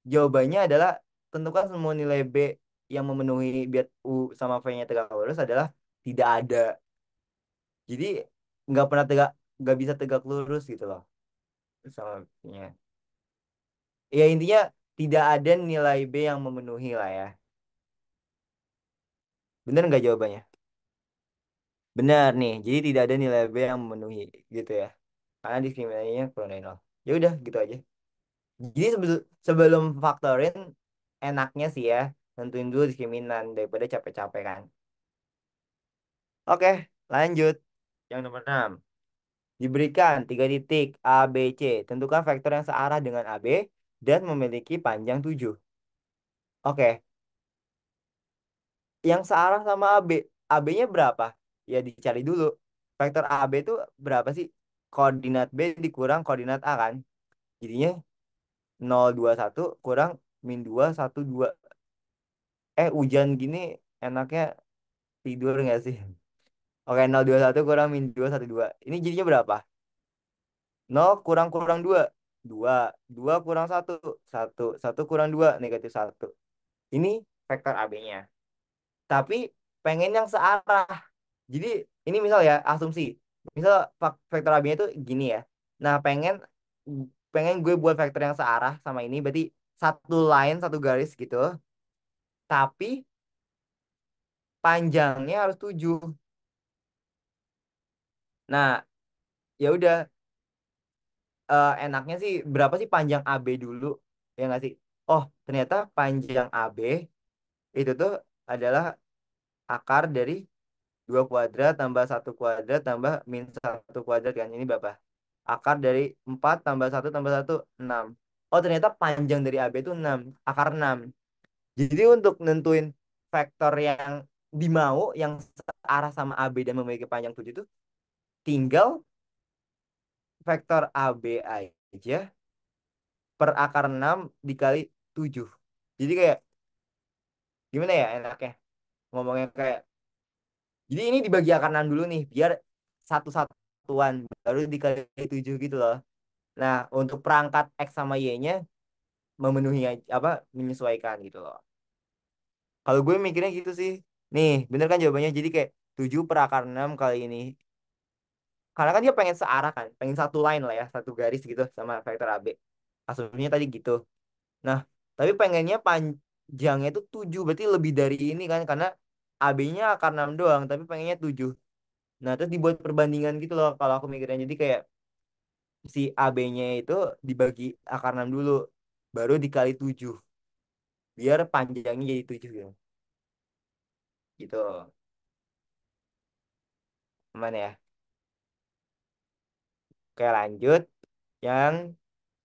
jawabannya adalah tentukan semua nilai B yang memenuhi biar U sama V-nya tegak lurus adalah tidak ada. Jadi nggak pernah tegak, nggak bisa tegak lurus gitu loh sama V-nya. Ya intinya tidak ada nilai B yang memenuhi lah ya. Bener nggak jawabannya? Benar nih, jadi tidak ada nilai B yang memenuhi gitu ya. Karena diskriminasinya kurang dari nol. Ya udah gitu aja. Jadi sebelum faktorin enaknya sih ya tentuin dulu diskriminan daripada capek-capek kan. Oke, lanjut. Yang nomor 6. Diberikan 3 titik A, B, C. Tentukan vektor yang searah dengan AB dan memiliki panjang 7. Oke, yang searah sama AB. AB-nya berapa? Ya dicari dulu. Vektor AB itu berapa sih? Koordinat B dikurang koordinat A kan? Jadinya 0, 2, 1 kurang min 2, 1, 2. Hujan gini enaknya tidur nggak sih? Oke, 0, 2, 1 kurang min 2, 1, 2. Ini jadinya berapa? 0 kurang kurang 2, 2. 2 kurang 1, 1. 1 kurang 2, negatif 1. Ini vektor AB-nya. Tapi pengen yang searah. Jadi ini misal ya, asumsi. Misal vektor AB-nya itu gini ya. Nah, pengen pengen gue buat vektor yang searah sama ini, berarti satu line, satu garis gitu. Tapi panjangnya harus 7. Nah, ya udah, enaknya sih berapa sih panjang AB dulu? Ya nggak sih? Oh, ternyata panjang AB itu tuh adalah akar dari 2 kuadrat tambah 1 kuadrat tambah min 1 kuadrat kan. Ini berapa? Akar dari 4 tambah 1 tambah 1 6. Oh, ternyata panjang dari AB itu 6. Akar 6. Jadi untuk nentuin vektor yang dimau yang searah sama AB dan memiliki panjang 7 itu tinggal vektor AB aja per akar 6 dikali 7. Jadi kayak gimana ya enaknya ngomongnya kayak, jadi ini dibagi akar 6 dulu nih biar satu satuan baru dikali 7 gitu loh. Nah, untuk perangkat X sama Y-nya memenuhi apa menyesuaikan gitu loh. Kalau gue mikirnya gitu sih. Nih, bener kan jawabannya? Jadi kayak 7 per akar 6 kali ini. Karena kan dia pengen searah kan, pengen satu line lah ya, satu garis gitu sama vektor AB. Asumsinya tadi gitu. Nah, tapi pengennya panjangnya itu 7 berarti lebih dari ini kan, karena AB-nya akar 6 doang, tapi pengennya 7. Nah, terus dibuat perbandingan gitu loh kalau aku mikirnya. Jadi kayak si AB-nya itu dibagi akar 6 dulu, baru dikali 7 biar panjangnya jadi 7 gitu. Gitu. Aman ya? Oke, lanjut. Yang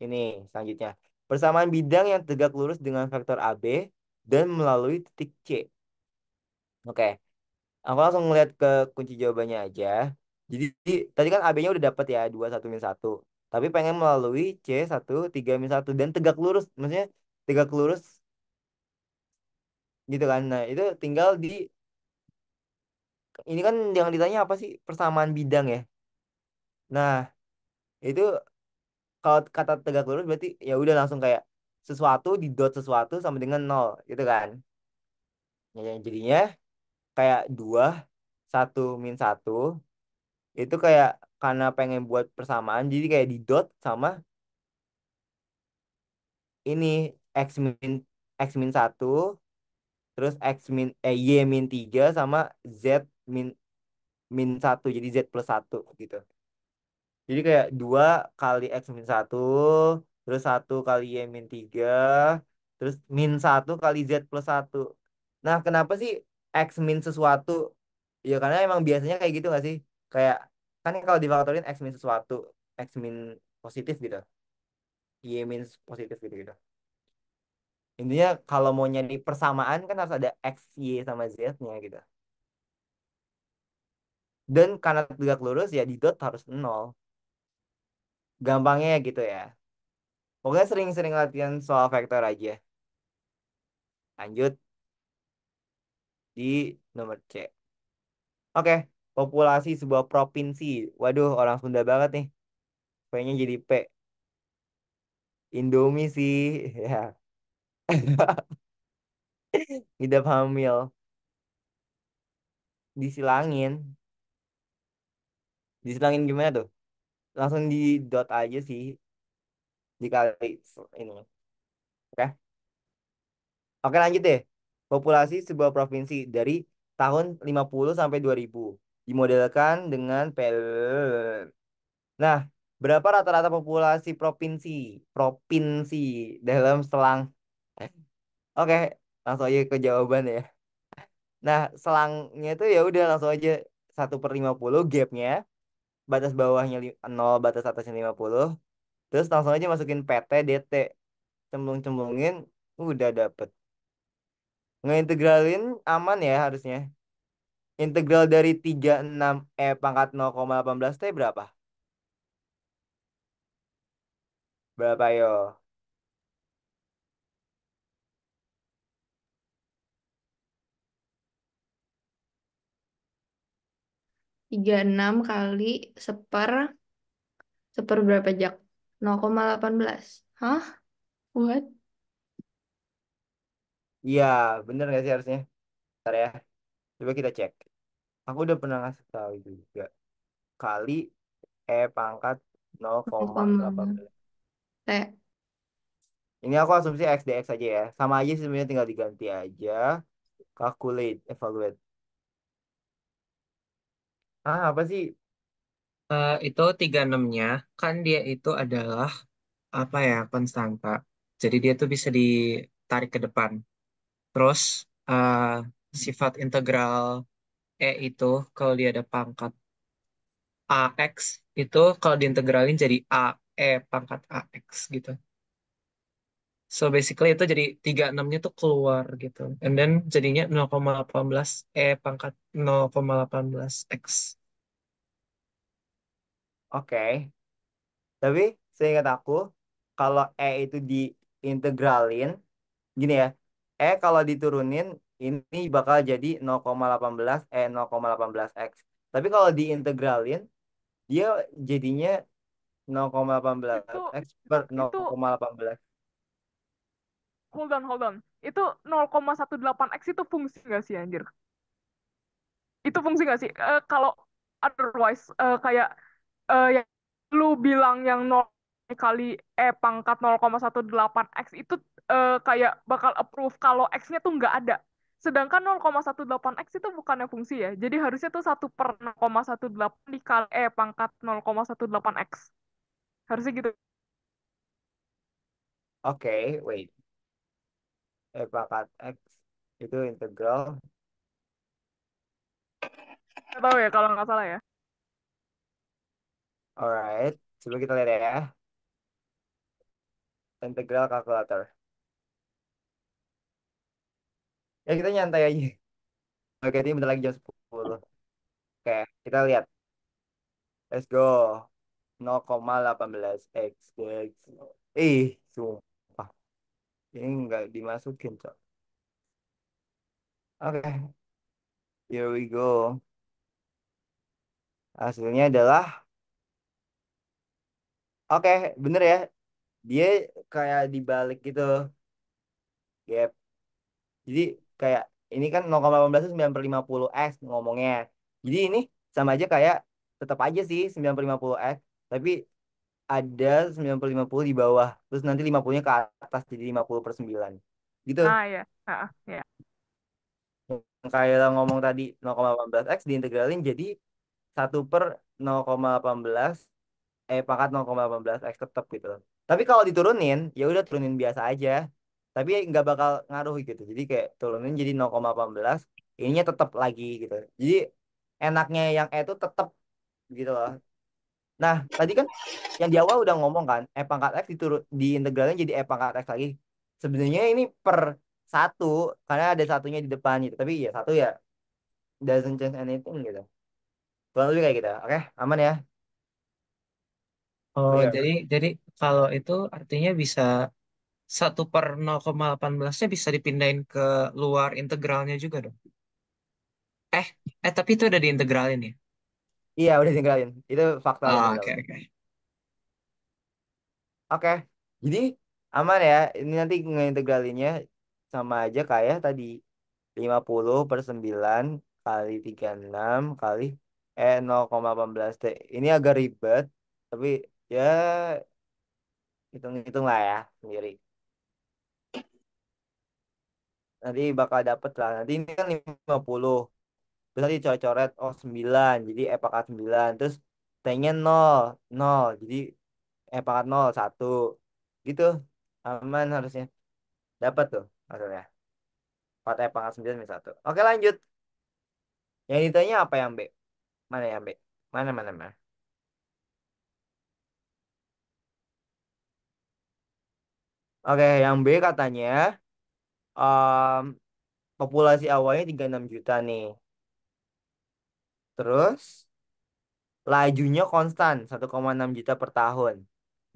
ini selanjutnya. Persamaan bidang yang tegak lurus dengan vektor AB dan melalui titik C. Oke, aku langsung ngeliat ke kunci jawabannya aja. Jadi tadi kan AB-nya udah dapet ya 2 1 min 1. Tapi pengen melalui C 1 3 min 1 dan tegak lurus. Maksudnya tegak lurus gitu kan. Nah, itu tinggal di ini kan yang ditanya apa sih? Persamaan bidang ya. Nah, itu kalau kata tegak lurus berarti ya udah langsung kayak sesuatu di dot sesuatu sama dengan nol gitu kan. Ya, jadinya kayak 2 1 min 1 itu kayak karena pengen buat persamaan jadi kayak di dot sama ini x min 1 terus y min 3 sama min min 1 jadi z+1 gitu. Jadi kayak 2 kali x min 1 terus 1 kali y min 3 terus min 1 kali z+1. Nah, kenapa sih x min sesuatu? Ya karena emang biasanya kayak gitu gak sih? Kayak kan kalau difaktorin x min sesuatu, x min positif gitu, y min positif gitu gitu. Intinya kalau mau nyari persamaan kan harus ada x, y sama z-nya gitu. Dan karena tegak lurus ya di dot harus nol. Gampangnya ya gitu ya. Pokoknya sering-sering latihan soal vektor aja. Lanjut di nomor C. Oke, populasi sebuah provinsi. Waduh, orang Sunda banget nih. P-nya jadi P. Indomie sih. Ya, ngidap hamil. Disilangin. Disilangin gimana tuh? Langsung di dot aja sih. Dikali ini. Oke. Oke, lanjut deh. Populasi sebuah provinsi dari tahun 50 sampai 2000 dimodelkan dengan Nah, berapa rata-rata populasi provinsi? Provinsi dalam selang. Oke, langsung aja ke jawaban ya. Nah, selangnya itu ya udah langsung aja 1/50 gapnya, batas bawahnya 0, batas atasnya 50. Terus langsung aja masukin PT DT, cemplung-cemplungin, udah dapet. Ngeintegralin aman ya harusnya. Integral dari 36E × 0,18T berapa? Berapa yo? 36 kali seper seper berapa Jak? 0,18. Hah? What? Iya, bener nggak sih harusnya? Bentar ya, coba kita cek. Aku udah pernah ngasih tahu juga. Kali E pangkat 0,T. 0,18. Ini aku asumsi X dx aja ya. Sama aja sih sebenarnya tinggal diganti aja. Calculate, evaluate. Apa sih? Itu 36-nya kan dia itu adalah apa ya, konstanta. Jadi dia tuh bisa ditarik ke depan. Terus eh, sifat integral E itu kalau dia ada pangkat AX itu kalau diintegralin jadi AE pangkat AX gitu. So basically itu jadi 36-nya tuh keluar gitu. And then jadinya 0,18 E pangkat 0,18 X. Oke. Tapi seingat aku, kalau E itu diintegralin, gini ya. Kalau diturunin, ini bakal jadi 0,18 0,18 X. Tapi kalau diintegralin, dia jadinya 0,18 Itu X per itu 0,18. hold on. Itu 0,18 x itu fungsi nggak sih anjir? Itu fungsi nggak sih? Kalau otherwise kayak yang lu bilang yang 0 kali pangkat 0,18 x itu kayak bakal approve kalau x-nya tuh nggak ada. Sedangkan 0,18 x itu bukannya fungsi ya. Jadi harusnya tuh 1/0,18 dikali pangkat 0,18 x. Harusnya gitu. Oke, wait. Pangkat X itu integral. Nggak tahu ya kalau nggak salah ya. Alright. Coba kita lihat ya. Integral calculator. Ya kita nyantai aja. Oke, ini bentar lagi jam 10. Oke, kita lihat. Let's go. 0,18 X. X. Sumpah. Ini nggak dimasukin, Cok. Oke, here we go. Hasilnya adalah, oke, bener ya. Dia kayak dibalik gitu. Gap. Jadi kayak ini kan 0,18 itu 9/50 X ngomongnya. Jadi ini sama aja kayak tetap aja sih 9/50 X. Tapi ada 90/50 di bawah. Terus nanti 50-nya ke atas jadi 50/9. Gitu. Ah ya. Ah, ya. Yang kayak lo ngomong tadi 0,18 X diintegralin jadi 1/0,18 pangkat 0,18 X tetap gitu. Tapi kalau diturunin, ya udah turunin biasa aja. Tapi nggak bakal ngaruh gitu. Jadi kayak turunin jadi 0,18, ininya tetap lagi gitu. Jadi enaknya yang itu tetap gitu loh. Nah, tadi kan yang di awal udah ngomong kan, pangkat X diintegralin jadi pangkat X lagi. Sebenarnya ini per satu, karena ada satunya di depan gitu. Tapi ya satu ya, doesn't change anything gitu. Kurang lebih kayak gitu. Oke, aman ya? Oh, Clear. jadi kalau itu artinya bisa 1/0,18-nya bisa dipindahin ke luar integralnya juga dong. Eh, tapi itu udah diintegralin ya? Iya, udah diintegralin. Itu fakta Ah, integral. oke, oke. Oke, jadi aman ya. Ini nanti ngeintegralinnya sama aja kayak tadi. 50/9 kali 36 kali 0,18 T. Ini agak ribet, tapi ya hitung-hitung lah ya sendiri. Nanti bakal dapet lah. Nanti ini kan 50. Terus nanti coret-coret, oh 9. Jadi pangkat 9. Terus T-nya 0. 0. Jadi pangkat 0, 1. Gitu. Aman harusnya. Dapat tuh hasilnya. 4 pangkat 9 minus 1. Oke lanjut. Yang ditanya apa yang B? Mana yang B? Mana, mana, mana? Oke, yang B katanya em, populasi awalnya 36 juta nih. Terus lajunya konstan 1,6 juta per tahun.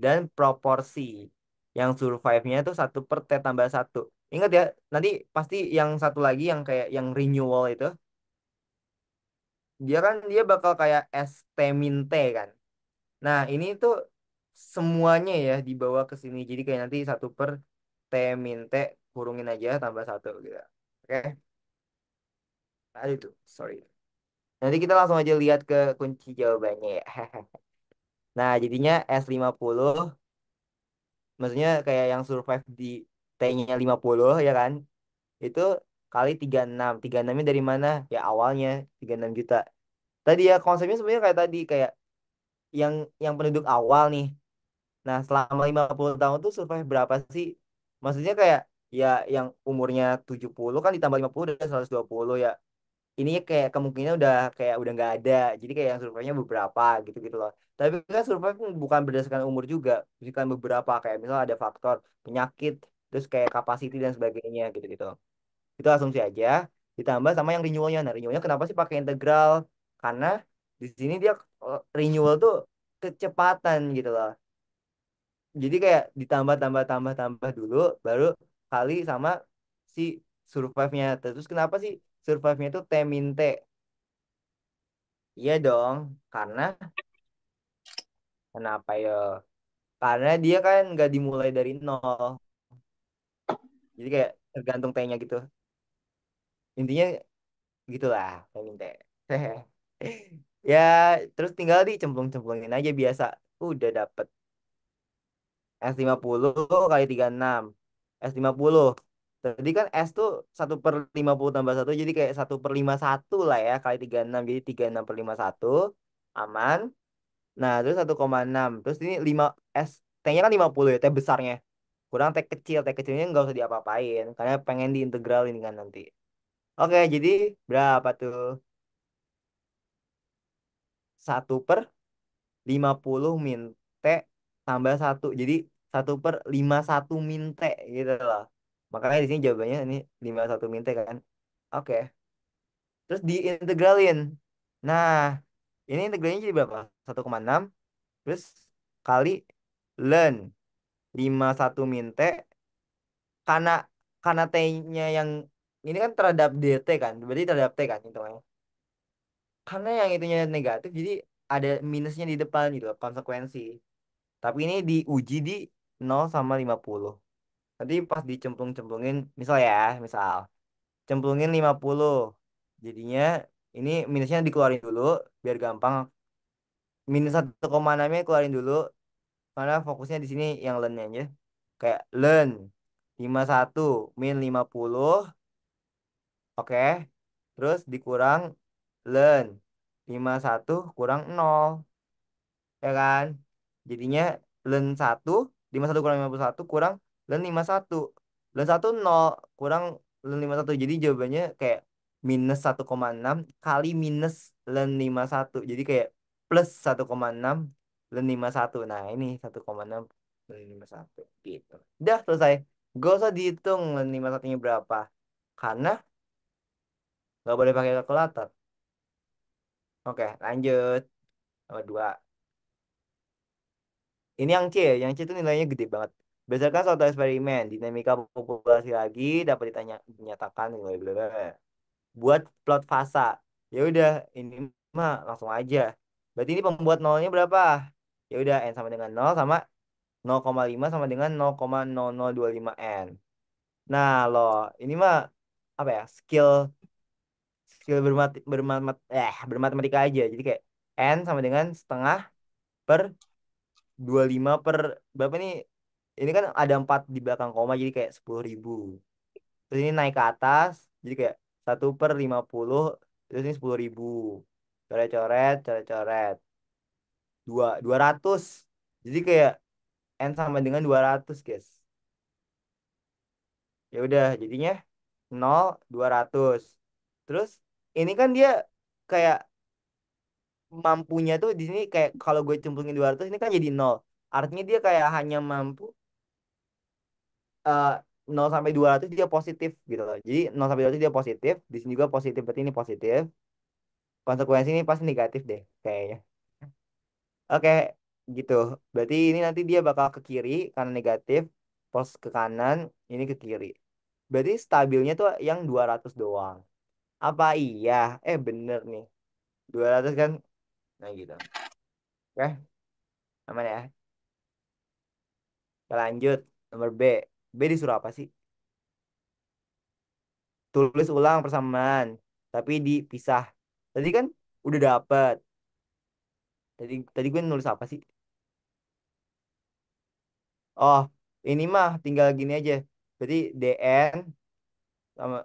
Dan proporsi yang survive-nya itu 1/T tambah 1. Ingat ya, nanti pasti yang satu lagi yang kayak yang renewal itu, dia bakal kayak ST min T kan. Nah, ini tuh semuanya ya dibawa ke sini. Jadi kayak nanti 1/T min T kurungin aja tambah 1 gitu. Oke, aduh tuh, sorry. Nanti kita langsung aja lihat ke kunci jawabannya ya. Nah, jadinya S50 maksudnya kayak yang survive di T-nya 50 ya kan, itu kali 36. 36-nya dari mana? Ya awalnya 36 juta. Tadi ya konsepnya sebenarnya kayak tadi, kayak yang penduduk awal nih. Nah, selama 50 tahun tuh survive berapa sih? Maksudnya kayak ya yang umurnya 70 kan ditambah 50 udah 120 ya. Ini kayak kemungkinan udah nggak ada. Jadi kayak yang survive-nya beberapa gitu-gitu loh. Tapi kan survive bukan berdasarkan umur juga, berdasarkan beberapa kayak misal ada faktor penyakit, terus kayak capacity dan sebagainya gitu-gitu. Itu asumsi aja. Ditambah sama yang renewalnya. Nah, renewalnya kenapa sih pakai integral? Karena di sini dia renewal tuh kecepatan gitu loh. Jadi kayak ditambah tambah tambah tambah dulu baru kali sama si survive-nya. Terus kenapa sih survive-nya itu T min T? Iya dong, karena kenapa ya? Karena dia kan nggak dimulai dari nol. Jadi kayak tergantung T-nya gitu. Intinya gitulah T min T. Ya, terus tinggal dicemplung-cemplungin aja biasa. Udah dapet S50 kali 36. S50. Tadi kan S tuh 1/50 tambah satu, jadi kayak 1/51 lah ya, kali 36. Jadi 36/51. Aman. Nah, terus 1,6. Terus ini 5 S. T-nya kan 50 ya, T besarnya. Kurang T kecil. T kecilnya nggak usah diapa-apain. Karena pengen diintegralin kan nanti. Oke, jadi berapa tuh? 1/50 min T tambah satu. Jadi 1/51 min T gitu loh. Makanya di sini jawabannya ini 51 min T kan. Oke. Terus diintegralin. Nah, ini integralnya jadi berapa? 1,6 terus kali ln 51 min T, karena T-nya yang ini kan terhadap dt kan. Berarti terhadap T kan hitungannya. Karena yang itunya negatif jadi ada minusnya di depan gitu loh, konsekuensi. Tapi ini diuji di 0 sama 50. Nanti pas dicemplung-cemplungin, misal ya, misal. Cemplungin 50. Jadinya ini minusnya dikeluarin dulu, biar gampang. Minus 1,6-nya keluarin dulu, karena fokusnya di sini yang len aja. Kayak len 51 min 50, oke. Terus dikurang len 51 kurang 0. Ya kan? Jadinya len 1, 51 kurang 51 kurang len 51. Len 1 0 kurang len 51. Jadi jawabannya kayak minus 1,6 kali minus len 51. Jadi kayak plus 1,6 len 51. Nah, ini 1,6 len 51 gitu. Udah selesai. Gak usah dihitung len 51-nya berapa. Karena nggak boleh pakai kalkulator. Oke, lanjut. Nomor 2. Ini yang C, yang C itu nilainya gede banget. Berdasarkan suatu eksperimen, dinamika populasi lagi dapat dinyatakan nilai bla bla bla. Buat plot fasa. Ya udah, ini mah langsung aja. Berarti ini pembuat nolnya berapa? Ya udah, n sama dengan 0 sama 0,5 sama dengan 0,0025 n. Nah, loh, ini mah apa ya? Skill skill bermatematika aja. Jadi kayak n sama dengan setengah per 25 per berapa nih? Ini kan ada 4 di belakang koma jadi kayak 10.000. Terus ini naik ke atas jadi kayak 1/50. Terus ini 10.000. Coret-coret, coret-coret. 200. Jadi kayak N sama dengan 200 guys. Ya udah jadinya 0, 200. Terus ini kan dia kayak mampunya tuh di sini kayak kalau gue cemplungin 200 ini kan jadi 0. Artinya dia kayak hanya mampu eh 0 sampai 200 dia positif gitu loh. Jadi 0 sampai 200 dia positif, di sini juga positif, berarti ini positif. Konsekuensi ini pasti negatif deh kayaknya. Oke, gitu. Berarti ini nanti dia bakal ke kiri karena negatif, pos ke kanan, ini ke kiri. Berarti stabilnya tuh yang 200 doang. Apa iya? Bener nih. 200 kan? Nah gitu. Oke, aman ya. Kita lanjut. Nomor B. B disuruh apa sih? Tulis ulang persamaan, tapi dipisah. Tadi kan udah dapet. Tadi tadi gue nulis apa sih? Oh, ini mah tinggal gini aja. Berarti dn sama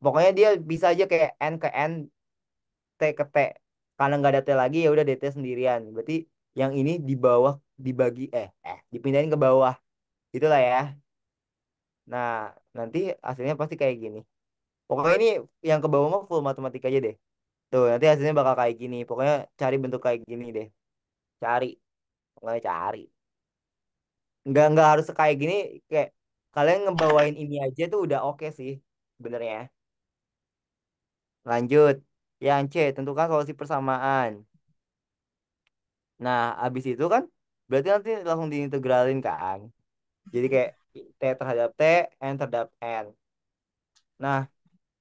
pokoknya dia bisa aja kayak n ke n, t ke t. Karena nggak ada t lagi ya udah dt sendirian. Berarti yang ini di bawah dibagi dipindahin ke bawah. Itulah ya. Nah, nanti hasilnya pasti kayak gini. Pokoknya ini yang ke bawah mah full matematika aja deh. Tuh, nanti hasilnya bakal kayak gini. Pokoknya cari bentuk kayak gini deh. Cari. Pokoknya cari. Nggak harus kayak gini. Kayak kalian ngebawain ini aja tuh udah oke sih. Sebenarnya. Lanjut. Yang C, tentukan solusi persamaan. Nah, abis itu kan berarti nanti langsung diintegralin kan. Jadi kayak T terhadap T, N terhadap N. Nah,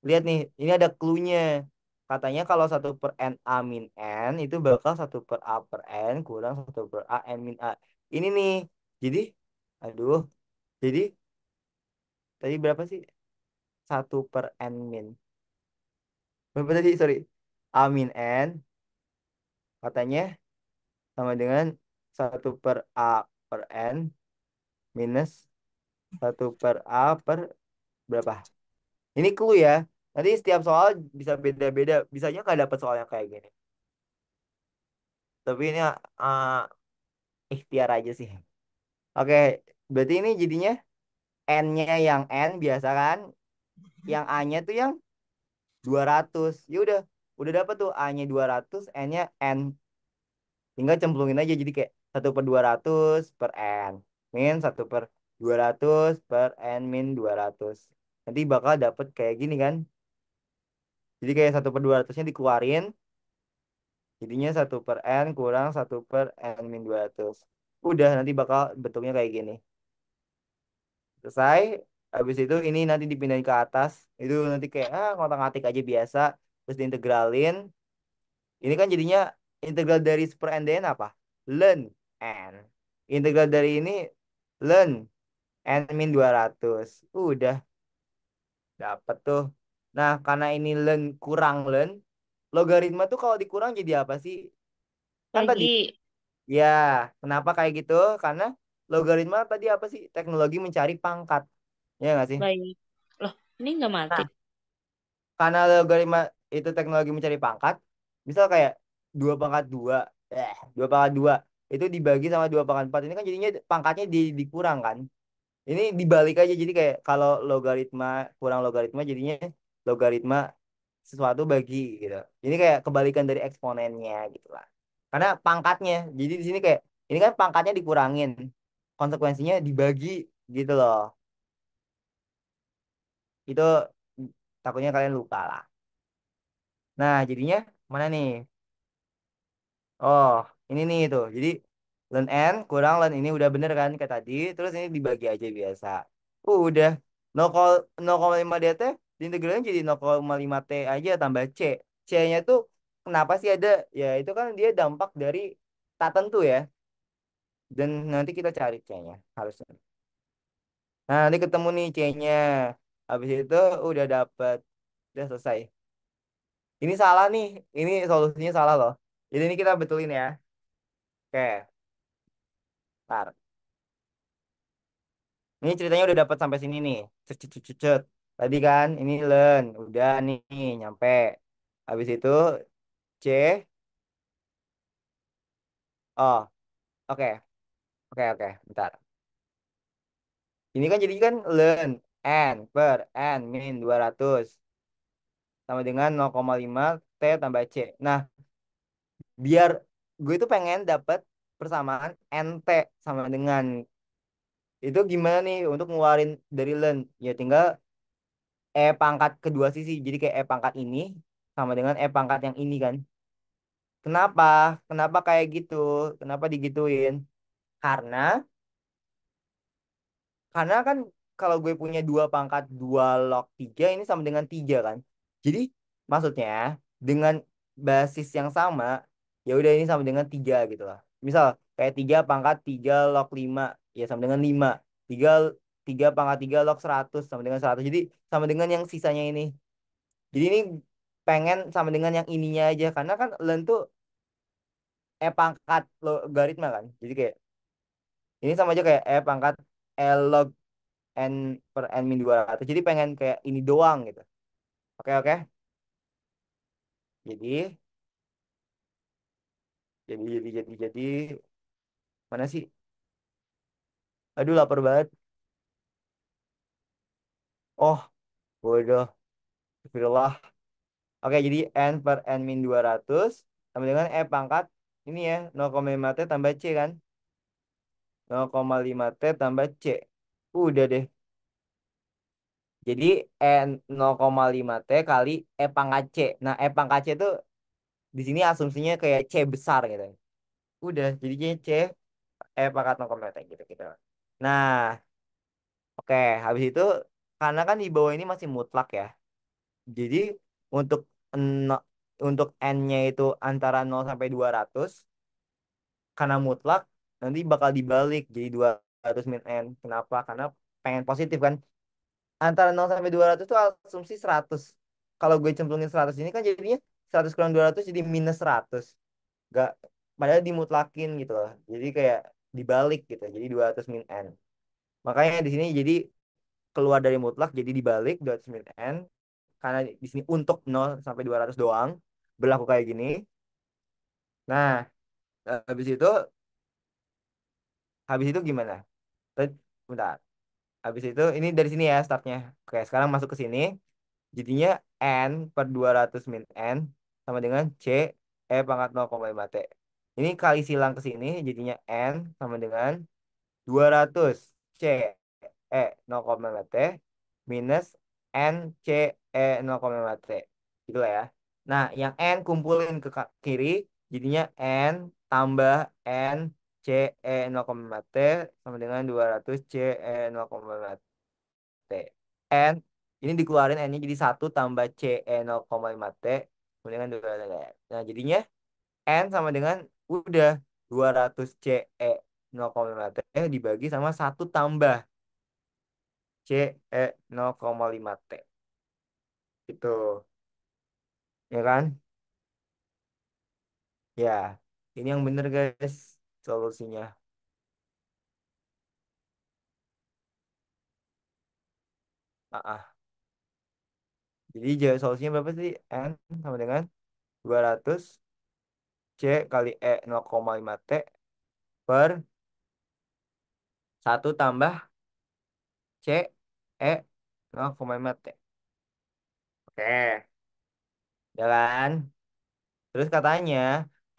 lihat nih, ini ada clue-nya. Katanya kalau 1/n A min N itu bakal 1/A/N kurang 1/A/N min A. Ini nih. Jadi, aduh. Jadi, tadi berapa sih? 1/n min. Berapa tadi? Sorry. A min N katanya sama dengan 1/A/N minus 1/A per berapa? Ini clue ya. Nanti setiap soal bisa beda-beda. Bisanya nggak dapat soal yang kayak gini. Tapi ini ikhtiar aja sih. Oke, berarti ini jadinya N-nya yang N biasa kan, yang A-nya tuh yang 200. Ya udah dapat tuh A-nya 200, N-nya N. Tinggal cemplungin aja jadi kayak 1/200 per N. Min 1/200 per N min 200. Nanti bakal dapet kayak gini kan. Jadi kayak 1/200-nya dikeluarin, jadinya 1/n kurang 1/n min 200. Udah nanti bakal bentuknya kayak gini. Selesai. Habis itu ini nanti dipindahin ke atas. Itu nanti kayak ngotak-ngatik aja biasa. Terus diintegralin. Ini kan jadinya integral dari 1/n apa? Ln n. Integral dari ini ln n min 200. Udah dapet tuh. Nah, karena ini ln kurang ln, logaritma tuh kalau dikurang jadi apa sih? Kan tadi Bagi. ya, kenapa kayak gitu? Karena logaritma tadi apa sih? Teknologi mencari pangkat. Ya nggak sih? Baik. Loh, ini nggak mati. Nah, karena logaritma itu teknologi mencari pangkat, misal kayak 2/2, 2/2 itu dibagi sama 2/4. Ini kan jadinya pangkatnya dikurang kan? Ini dibalik aja. Jadi kayak kalau logaritma kurang logaritma jadinya logaritma sesuatu bagi gitu. Ini kayak kebalikan dari eksponennya gitu lah. Karena pangkatnya. Jadi di sini kayak ini kan pangkatnya dikurangin. Konsekuensinya dibagi gitu loh. Itu takutnya kalian lupa lah. Nah, jadinya mana nih? Oh, ini nih itu. Jadi ln n kurang ln ini udah bener kan kayak tadi. Terus ini dibagi aja biasa. Udah 0,5 dt diintegralin jadi 0,5 t aja tambah c. C-nya tuh kenapa sih ada? Ya itu kan dia dampak dari tak tentu ya. Dan nanti kita cari C-nya harusnya. Nah, nanti ketemu nih C-nya. Habis itu udah dapet. Udah selesai. Ini salah nih. Ini solusinya salah loh. Jadi ini kita betulin ya. Oke, ntar. Ini ceritanya udah dapat sampai sini nih. Cet, cet, cet, cet, cet. Tadi kan ini learn. Udah nih nyampe. Habis itu C. Oh, oke. Oke, oke. Bentar. Ini kan jadi kan learn. N per N min 200 sama dengan 0,5 T tambah C. Nah, biar gue itu pengen dapat persamaan NT sama dengan itu gimana nih untuk ngeluarin dari learn? Ya tinggal pangkat kedua sisi. Jadi kayak pangkat ini sama dengan pangkat yang ini kan. Kenapa? Kenapa kayak gitu? Kenapa digituin? Karena Karena kan kalau gue punya 2 pangkat 2 log 3 ini sama dengan 3 kan. Jadi maksudnya dengan basis yang sama ya udah ini sama dengan 3 gitu lah. Misal kayak 3 pangkat 3 log 5 ya sama dengan 5. 3 3 pangkat 3 log 100 sama dengan 100. Jadi sama dengan yang sisanya ini. Jadi ini pengen sama dengan yang ininya aja karena kan len tuh pangkat logaritma kan. Jadi kayak ini sama aja kayak pangkat E log N per N min 200. Jadi pengen kayak ini doang gitu. Oke, oke. Jadi, jadi. Mana sih? Aduh, lapar banget. Oh, bodoh. Astagfirullah. Oke, jadi N per N min 200 sama dengan E pangkat ini ya, 0,5T tambah C kan? 0,5T tambah C. Udah deh. Jadi N 0,5T kali E pangkat C. Nah, E pangkat C itu di sini asumsinya kayak C besar gitu. Udah, jadinya C E pangkat 0,5T gitu gitu. Nah, oke, habis itu karena kan di bawah ini masih mutlak ya. Jadi untuk no- untuk N-nya itu antara 0 sampai 200 karena mutlak nanti bakal dibalik jadi 200 min N. Kenapa? Karena pengen positif kan. Antara 0 sampai 200 itu asumsi 100. Kalau gue cemplungin 100 ini kan jadinya 100 kurang 200 jadi minus 100. Gak, padahal dimutlakin gitu loh. Jadi kayak dibalik gitu. Jadi 200 min N. Makanya di sini jadi keluar dari mutlak jadi dibalik 200 min N. Karena di sini untuk 0 sampai 200 doang berlaku kayak gini. Nah, habis itu gimana? Bentar. Habis itu ini dari sini ya startnya. Oke, sekarang masuk ke sini. Jadinya N per 200 min N sama dengan C E pangkat 0,5T. Ini kali silang ke sini jadinya N sama dengan 200 C E 0,5T minus N C E 0,5T. Itulah ya. Nah, yang N kumpulin ke kiri jadinya N tambah N C E 0,5T sama dengan 200 C E 0,5T. N ini dikeluarin N-nya jadi 1 tambah C E 0,5T kemudian dengan 200. Nah, jadinya N sama dengan udah 200 C E 0,5T dibagi sama 1 tambah C E 0,5T. Itu. Ya kan? Ya. Ini yang bener guys solusinya. Ah, ah. Jadi solusinya berapa sih? N sama dengan 200 C kali E 0,5T per 1 tambah C E 0,5T. Oke, jalan. Terus katanya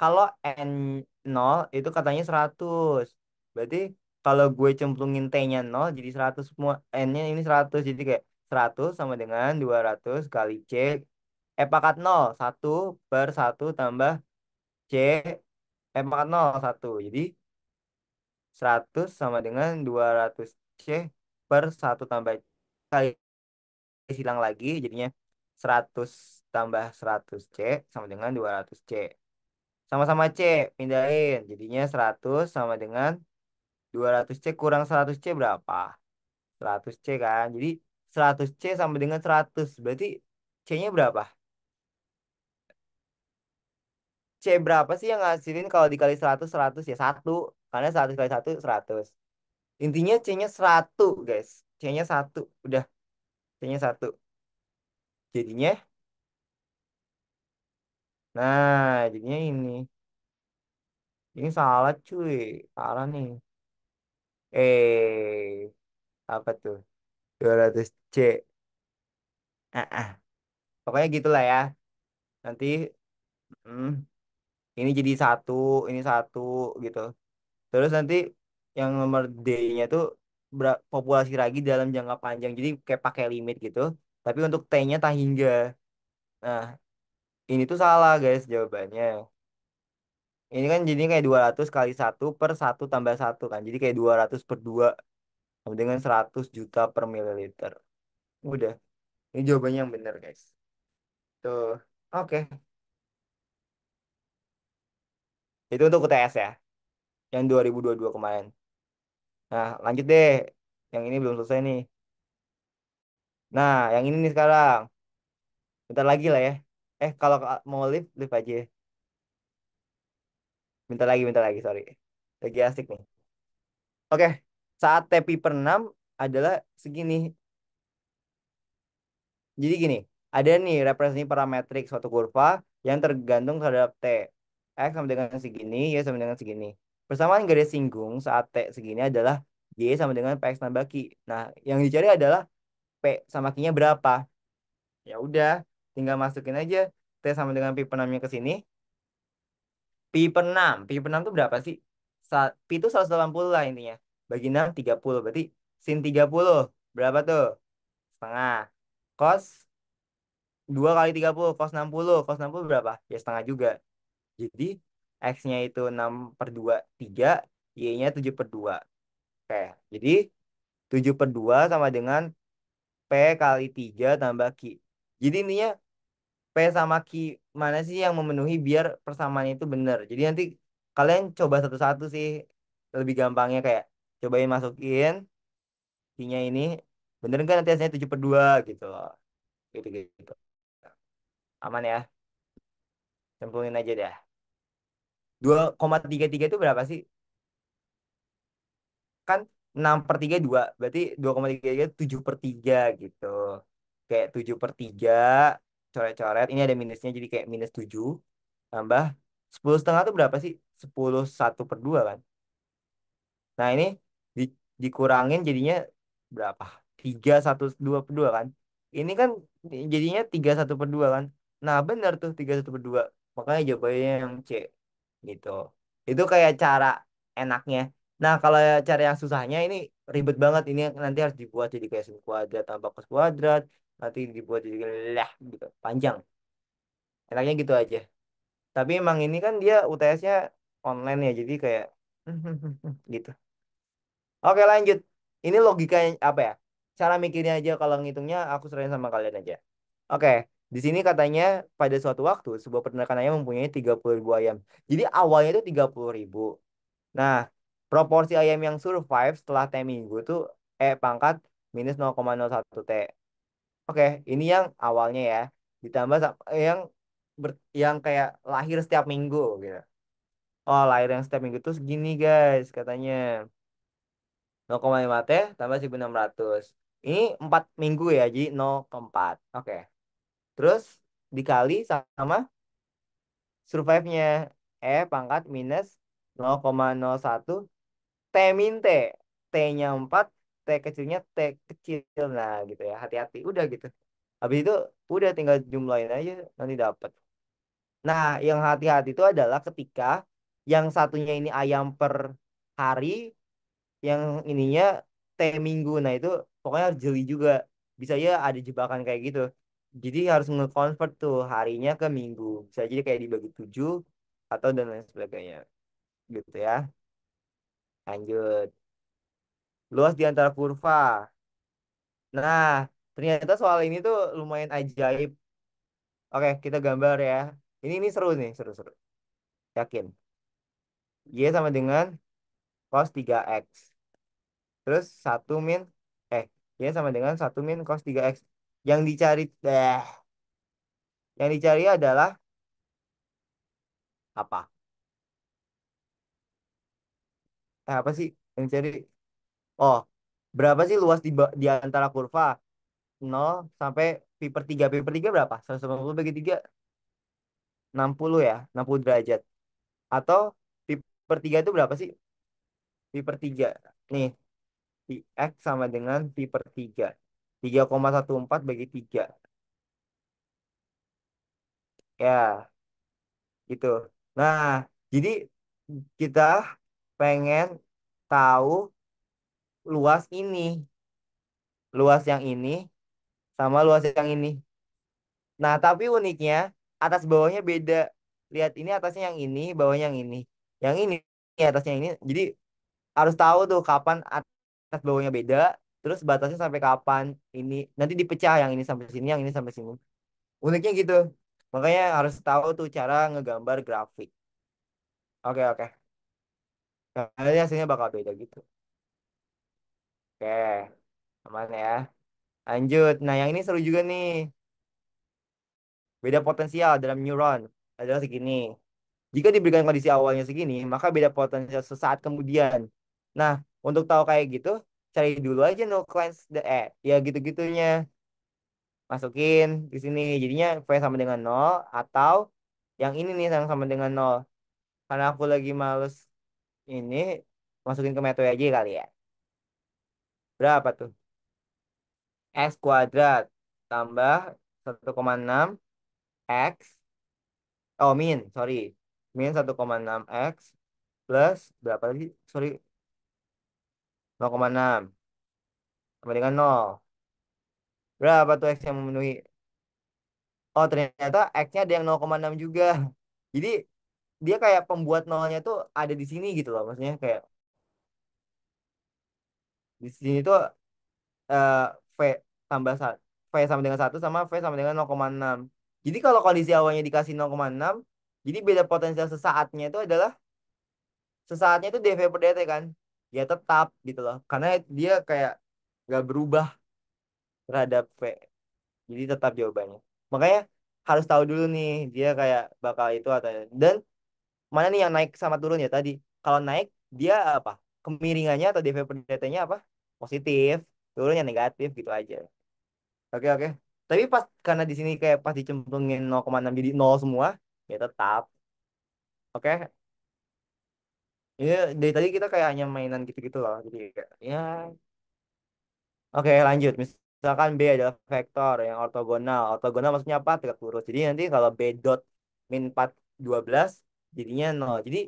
kalau N 0 itu katanya 100. Berarti kalau gue cemplungin T-nya 0 jadi 100 semua. N-nya ini 100. Jadi kayak 100 sama dengan 200 kali C. Pangkat 0. 1 per 1 tambah C. Pangkat 0. 1. Jadi 100 sama dengan 200 C per 1 tambah kali silang lagi jadinya 100 tambah 100 C sama dengan 200 C. Sama-sama C, pindahin. Jadinya 100 sama dengan 200 C kurang 100 C berapa? 100 C kan. Jadi 100 C sama dengan 100. Berarti C-nya berapa? C berapa sih yang ngasilin kalau dikali 100 100 ya 1. Karena 100 kali 1 100. Intinya C-nya 1, guys. C-nya 1. Udah, C-nya 1. Jadinya, nah, jadinya ini. Ini salah cuy. Salah nih. Apa tuh? 200 C. Ah, ah. Pokoknya gitulah ya. Nanti mm, ini jadi 1, ini 1 gitu. Terus nanti yang nomor D-nya tuh populasi lagi dalam jangka panjang. Jadi kayak pakai limit gitu. Tapi untuk T-nya tak hingga. Nah, ini tuh salah guys jawabannya. Ini kan jadi kayak 200 kali 1 per 1 tambah 1 kan. Jadi kayak 200 per 2 sama dengan 100 juta per mililiter. Udah. Ini jawabannya yang benar guys. Tuh. Oke. Itu untuk UTS ya. Yang 2022 kemarin. Nah, lanjut deh. Yang ini belum selesai nih. Nah, yang ini nih sekarang. Bentar lagi lah ya. Kalau mau live, live aja. Bentar lagi, sorry. Lagi asik nih. Oke, saat T pi per 6 adalah segini. Jadi gini, ada nih representasi parametrik suatu kurva yang tergantung terhadap T. X sama dengan segini, Y sama dengan segini. Persamaan garis singgung saat T segini adalah Y sama dengan PX tambah Q. Nah, yang dicari adalah P sama Q-nya berapa. Ya udah, tinggal masukin aja T sama dengan pi per 6-nya ke sini. Pi per 6. Pi per 6 itu berapa sih? Pi itu 180 lah intinya. Bagi 6, 30. Berarti sin 30. Berapa tuh? Setengah. Cos 2 kali 30. Cos 60. Cos 60 berapa? Ya setengah juga. Jadi X-nya itu 6 per 2, 3. Y-nya 7 per 2. Oke. Jadi 7 per 2 sama dengan P kali 3 tambah Q. Jadi intinya P sama Q mana sih yang memenuhi biar persamaan itu benar. Jadi nanti kalian coba satu-satu sih. Lebih gampangnya kayak cobain masukin Q-nya ini. Bener kan nanti hasilnya 7 per 2 gitu loh. Gitu-gitu. Aman ya. Cemplungin aja deh. 2,33 itu berapa sih? Kan 6 per 3 2. Berarti 2,33 itu 7 per 3 gitu. Kayak 7 per 3 coret-coret. Ini ada minusnya jadi kayak minus 7. Tambah 10,5 itu berapa sih? 10 1 per 2 kan? Nah ini dikurangin jadinya berapa? 3 1 2 per 2 kan? Ini kan jadinya 3 1 per 2 kan? Nah benar tuh 3 1 per 2. Makanya jawabannya yang C gitu. Itu kayak cara enaknya. Nah kalau cara yang susahnya ini ribet banget. Ini nanti harus dibuat jadi kayak sin kuadrat tambah cos kuadrat. Nanti dibuat jadi lah gitu. Panjang. Enaknya gitu aja. Tapi emang ini kan dia UTS-nya online ya. Jadi kayak gitu. Oke lanjut. Ini logika apa ya? Cara mikirnya aja kalau ngitungnya aku serahin sama kalian aja. Oke, di sini katanya pada suatu waktu sebuah peternakan ayam mempunyai 30.000 ayam. Jadi awalnya itu 30.000. Nah, proporsi ayam yang survive setelah T minggu tuh pangkat minus 0,01 T. Oke, ini yang awalnya ya. Ditambah yang yang kayak lahir setiap minggu gitu. Oh, lahir yang setiap minggu tuh segini guys katanya. 0,5 T tambah 1.600. Ini 4 minggu ya, jadi 0 ke 4. Oke. Terus dikali sama survive-nya. Pangkat minus 0,01 T min T. T-nya 4, T kecilnya T kecil. Nah gitu ya, hati-hati. Udah gitu. Habis itu udah tinggal jumlahin aja, nanti dapat. Nah, yang hati-hati itu adalah ketika yang satunya ini ayam per hari, yang ininya T minggu. Nah itu pokoknya harus jeli juga. Bisa ya ada jebakan kayak gitu. Jadi harus nge-convert tuh harinya ke minggu. Bisa jadi kayak dibagi 7 atau dan lain sebagainya. Gitu ya. Lanjut. Luas di antara kurva. Nah, ternyata soal ini tuh lumayan ajaib. Oke, kita gambar ya. Ini seru nih, seru-seru. Yakin. Y sama dengan cos 3x. Terus satu min eh Y sama dengan satu min cos 3x. Yang dicari yang dicari adalah apa? Apa sih yang dicari? Oh, berapa sih luas di antara kurva 0 sampai pi per 3? Pi per 3 berapa? 180 bagi 3 60 ya, 60 derajat. Atau pi per 3 itu berapa sih? Pi per 3. Nih, pi x sama dengan pi per 3. 3,14 bagi 3. Ya, gitu. Nah, jadi kita pengen tahu luas ini, luas yang ini sama luas yang ini. Nah, tapi uniknya atas bawahnya beda. Lihat ini atasnya yang ini, bawahnya yang ini. Yang ini atasnya ini. Jadi harus tahu tuh kapan atas bawahnya beda, terus batasnya sampai kapan ini. Nanti dipecah yang ini sampai sini, yang ini sampai sini. Uniknya gitu. Makanya harus tahu tuh cara ngegambar grafik. Oke, oke. Nah, nanti hasilnya bakal beda gitu. Oke, aman ya. Lanjut. Nah, yang ini seru juga nih. Beda potensial dalam neuron adalah segini. Jika diberikan kondisi awalnya segini, maka beda potensial sesaat kemudian. Nah, Untuk tahu kayak gitu, cari dulu aja no clients ya gitu-gitunya. Masukin di sini. Jadinya V sama dengan nol atau yang ini nih yang sama dengan nol. Karena aku lagi males ini masukin ke metode aja kali ya. Berapa tuh? X kuadrat tambah 1,6 X. Oh, sorry. Min 1,6 X plus berapa lagi? Sorry, 0,6 sama dengan nol. Berapa tuh X yang memenuhi? Oh, ternyata X-nya ada yang 0,6 juga. Jadi dia kayak pembuat nolnya tuh ada di sini gitu loh. Maksudnya kayak di sini tuh eh, V tambah V sama dengan satu sama V sama dengan 0,6. Jadi kalau kondisi awalnya dikasih 0,6, jadi beda potensial sesaatnya itu adalah sesaatnya itu dV per dt kan. Ya tetap gitu loh. Karena dia kayak nggak berubah terhadap V. Jadi tetap jawabannya. Makanya harus tahu dulu nih dia kayak bakal itu atau dan mana nih yang naik sama turun ya tadi. Kalau naik dia apa? Kemiringannya atau dV per dt-nya apa? Positif. Turunnya negatif gitu aja. Oke, oke. Tapi pas karena di sini kayak pas dicemplungin 0,6 jadi nol semua, ya tetap. Oke. Ya dari tadi kita kayak hanya mainan gitu-gitu loh. Jadi kayak, ya. Oke, lanjut. Misalkan B adalah vektor yang ortogonal. Ortogonal maksudnya apa? Tegak lurus. Jadi nanti kalau B dot min 4 12 jadinya nol. Jadi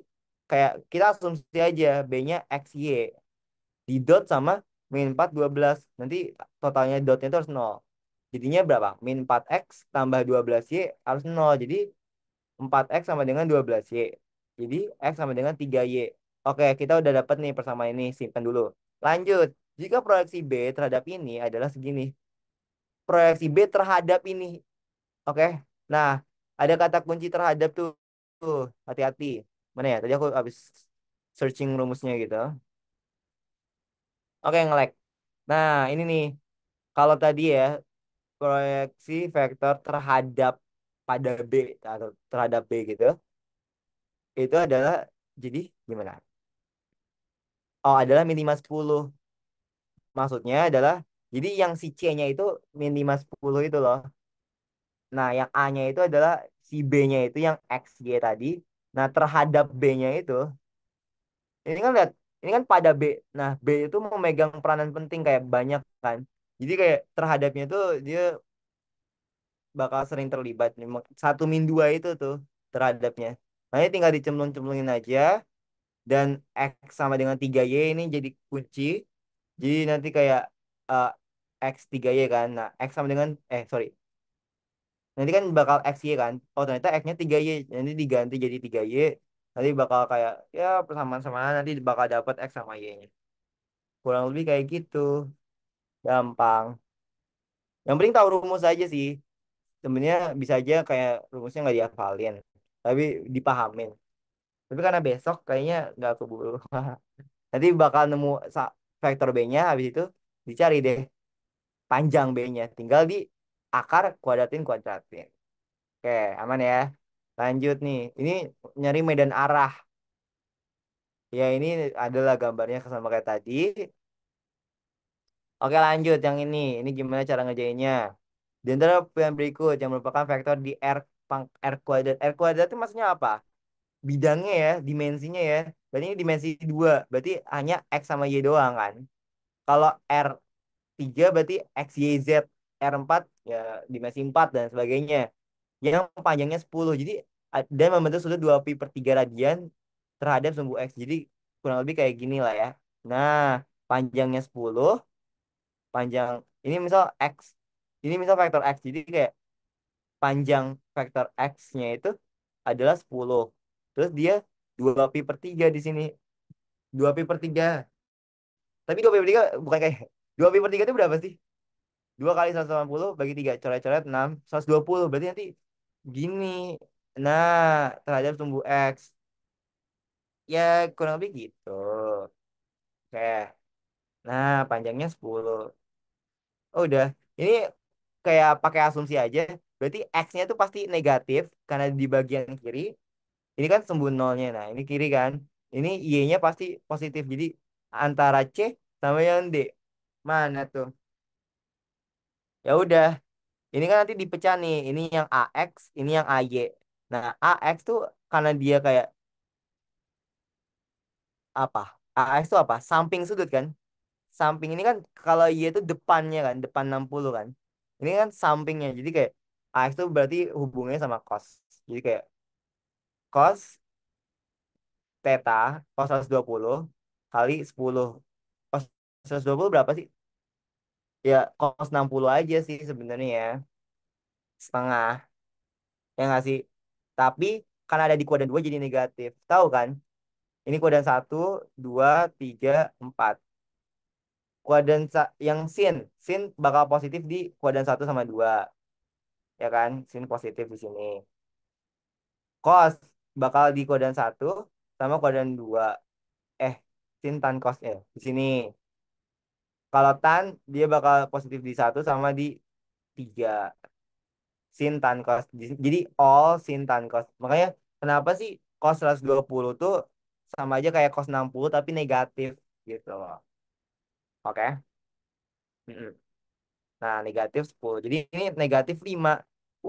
kayak kita asumsi aja B-nya XY. Di dot sama min 4 12. Nanti totalnya dotnya itu harus nol. Jadinya berapa? Min 4X tambah 12Y harus nol. Jadi 4X sama dengan 12Y. Jadi X sama dengan 3Y. Oke, kita udah dapat nih persamaan ini. Simpan dulu. Lanjut. Jika proyeksi B terhadap ini adalah segini. Proyeksi B terhadap ini. Oke. Nah, ada kata kunci terhadap tuh. Tuh, hati-hati. Mana ya? Tadi aku habis searching rumusnya gitu. Oke, nge-lag. Nah, ini nih. Kalau tadi ya, proyeksi vektor terhadap pada B atau terhadap B gitu. Itu adalah jadi gimana? Oh, adalah minimal 10. Maksudnya adalah jadi yang si C-nya itu minimal 10 itu loh. Nah, yang A-nya itu adalah si B-nya itu yang XY tadi. Nah, terhadap B-nya itu ini kan lihat, ini kan pada B. Nah, B itu memegang peranan penting kayak banyak kan. Jadi kayak terhadapnya tuh dia bakal sering terlibat. Satu min dua itu tuh terhadapnya. Nah, ini tinggal dicemplung-cemplungin aja. Dan X sama dengan 3Y ini jadi kunci. Jadi nanti kayak eh, X 3Y kan. Nah, X sama dengan, sorry. Nanti kan bakal XY kan. Oh, ternyata X-nya 3Y. Nanti diganti jadi 3Y. Nanti bakal kayak, ya persamaan-samaan. Nanti bakal dapat X sama Y-nya. Kurang lebih kayak gitu. Gampang. Yang penting tahu rumus aja sih. Sebenarnya bisa aja kayak rumusnya nggak dihafalin. Tapi dipahamin. Tapi karena besok kayaknya nggak keburu. Nanti bakal nemu vektor B-nya, habis itu dicari deh panjang B-nya. Tinggal di akar kuadratin. Oke, aman ya. Lanjut nih. Ini nyari medan arah. Ya, ini adalah gambarnya sama kayak tadi. Oke, lanjut yang ini. Ini gimana cara ngerjainnya? Di antara yang berikut yang merupakan vektor di R kuadrat. R kuadrat itu maksudnya apa? Bidangnya ya, dimensinya ya. Berarti ini dimensi 2. Berarti hanya X sama Y doang kan. Kalau R3 berarti X, Y, Z. R4 ya dimensi 4 dan sebagainya. Yang panjangnya 10. Jadi dan membentuk sudut 2π/3 radian terhadap sumbu X. Jadi kurang lebih kayak gini lah ya. Nah, panjangnya 10, panjang ini misal X. Ini misal vektor X. Jadi kayak panjang vektor X-nya itu adalah 10. Terus dia 2π/3 di sini. 2π/3. Tapi 2π/3 bukan kayak 2π/3 itu berapa sih? 2 kali 180 bagi 3 coret-coret 6 120 berarti nanti gini. Nah, terhadap sumbu X. Ya, kurang lebih gitu. Oke. Nah, panjangnya 10. Oh, udah. Ini kayak pakai asumsi aja. Berarti X-nya itu pasti negatif karena di bagian kiri. Ini kan sumbu nolnya. Nah, ini kiri kan. Ini Y-nya pasti positif. Jadi antara C sama yang D. Mana tuh? Ya udah, ini kan nanti dipecah nih. Ini yang AX, ini yang AY. Nah, AX tuh karena dia kayak apa? AX tuh apa? Samping sudut kan? Samping ini kan kalau Y itu depannya kan, depan 60 kan. Ini kan sampingnya. Jadi kayak AX tuh berarti hubungannya sama cos. Jadi kayak cos theta, cos 120 kali 10. Cos 120 berapa sih? Ya, cos 60 aja sih sebenarnya ya. Setengah. Ya nggak sih? Tapi karena ada di kuadran 2 jadi negatif. Tahu kan? Ini kuadran 1, 2, 3, 4. Yang sin. Sin bakal positif di kuadran 1 sama 2. Ya kan? Sin positif di sini. Cos bakal di kuadran 1 sama kuadran 2. Eh, sin tan cos ya. Di sini. Kalau tan, dia bakal positif di 1 sama di 3. Sin tan cos. Jadi all sin tan cos. Makanya kenapa sih cos 120 tuh sama aja kayak cos 60 tapi negatif gitu loh. Oke. Mm-mm. Nah, negatif 10. Jadi ini negatif 5.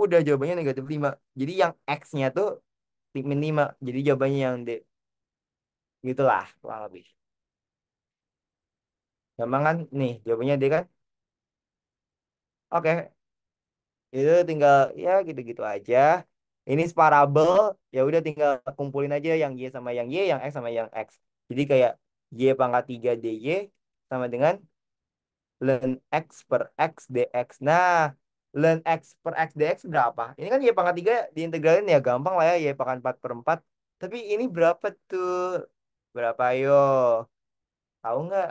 Udah jawabannya negatif 5. Jadi yang X-nya tuh min 5. Jadi jawabannya yang D. Gitulah kurang lebih. Gampang kan? Nih, jawabannya D kan? Oke. Itu tinggal ya gitu-gitu aja. Ini separabel, ya udah tinggal kumpulin aja yang Y sama yang Y, yang X sama yang X. Jadi kayak Y pangkat 3 DY sama dengan ln X per X dx. Nah, ln X per X dx berapa? Ini kan Y pangkat 3 diintegralin ya gampang lah ya, Y pangkat 4 per 4. Tapi ini berapa tuh? Berapa yo? Tahu nggak?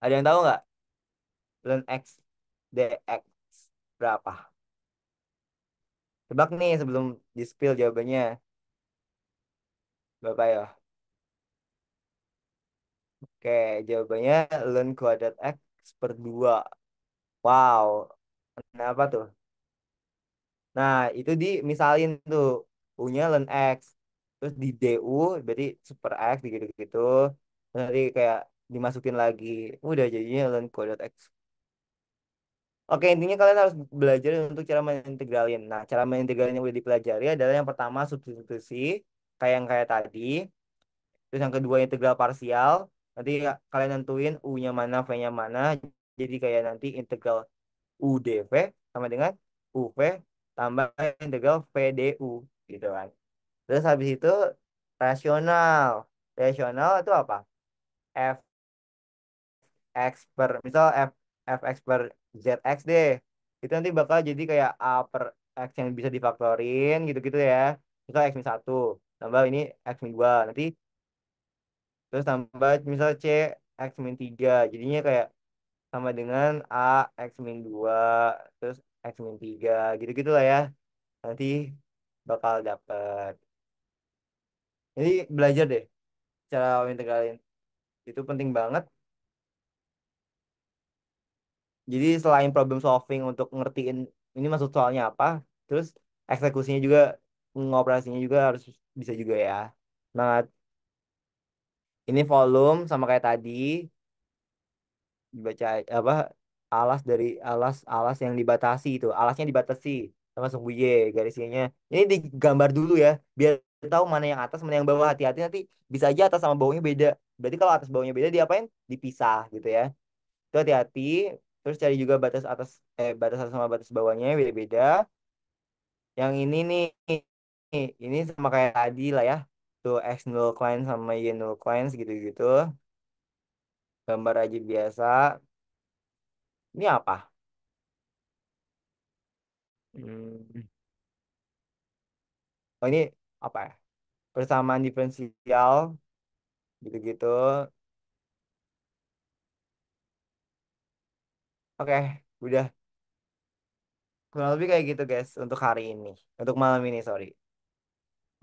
Ada yang tahu nggak? Ln X dx berapa? Tebak nih sebelum di-spill jawabannya. Berapa ya? Oke, jawabannya ln kuadrat X per 2. Wow, kenapa tuh? Nah, itu dimisalin tuh. U-nya ln X. Terus di DU, berarti super X, gitu-gitu. Terus nanti kayak dimasukin lagi. Udah jadinya ln kuadrat X. Oke, intinya kalian harus belajar untuk cara mengintegralin. Nah, cara mengintegralin yang udah dipelajari adalah yang pertama substitusi, kayak tadi. Terus yang kedua integral parsial. Nanti kalian nentuin U-nya mana, V-nya mana. Jadi kayak nanti integral UdV sama dengan UV tambah integral VdU gitu kan. Terus habis itu rasional. Rasional itu apa? F X per misal Fx per Zx deh. Itu nanti bakal jadi kayak A per X yang bisa difaktorin gitu-gitu ya. Misal X min 1 tambah ini X min 2 nanti terus tambah misal C X min 3 jadinya kayak sama dengan A X min 2 terus X min 3 gitu-gitu lah ya. Nanti bakal dapet. Jadi belajar deh cara integralin. Itu penting banget. Jadi selain problem solving untuk ngertiin ini maksud soalnya apa, terus eksekusinya juga, ngoperasinya juga harus bisa juga ya. Nah, ini volume sama kayak tadi dibaca apa alas yang dibatasi itu, alasnya dibatasi sama sumbu Y garis Y-nya. Ini digambar dulu ya, biar tahu mana yang atas mana yang bawah. Hati-hati nanti bisa aja atas sama bawahnya beda. Berarti kalau atas bawahnya beda diapain? Dipisah gitu ya. Itu hati-hati. Terus cari juga batas atas sama batas bawahnya beda-beda. Yang ini nih, ini sama kayak tadi lah ya. Tuh X null client sama Y null client gitu-gitu. Gambar aja biasa. Ini apa? Hmm. Oh ini apa ya? Persamaan diferensial gitu-gitu. Oke, udah. Kurang lebih kayak gitu guys untuk hari ini. Untuk malam ini, sorry.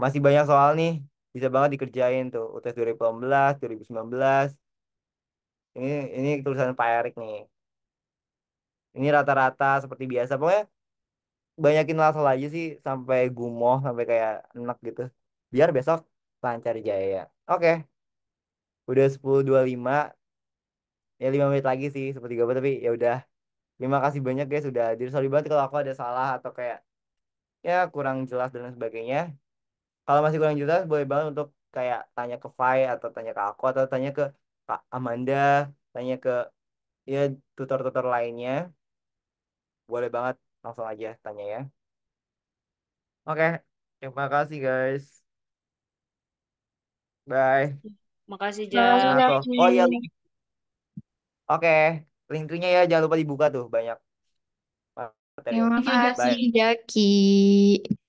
Masih banyak soal nih. Bisa banget dikerjain tuh. UTS 2018, 2019. Ini tulisan Pak Erik nih. Ini rata-rata seperti biasa. Pokoknya banyakin langsung aja sih sampai gumoh, sampai kayak enak gitu. Biar besok lancar jaya. Oke. Udah 10.25, ya 5 menit lagi sih 10.30, tapi ya udah. Terima kasih banyak guys sudah hadir. Sorry banget kalau aku ada salah atau kayak ya kurang jelas dan lain sebagainya. Kalau masih kurang jelas, boleh banget untuk kayak tanya ke Fai atau tanya ke aku atau tanya ke Kak Amanda, tanya ke ya tutor-tutor lainnya. Boleh banget langsung aja tanya ya. Oke, terima kasih guys. Bye. Makasih, Makasih, Ja. Nah, Zaki. oh iya, oke, linknya ya jangan lupa dibuka tuh banyak materi. Terima Thank you, kasih, Jaki. Bye. Jaki.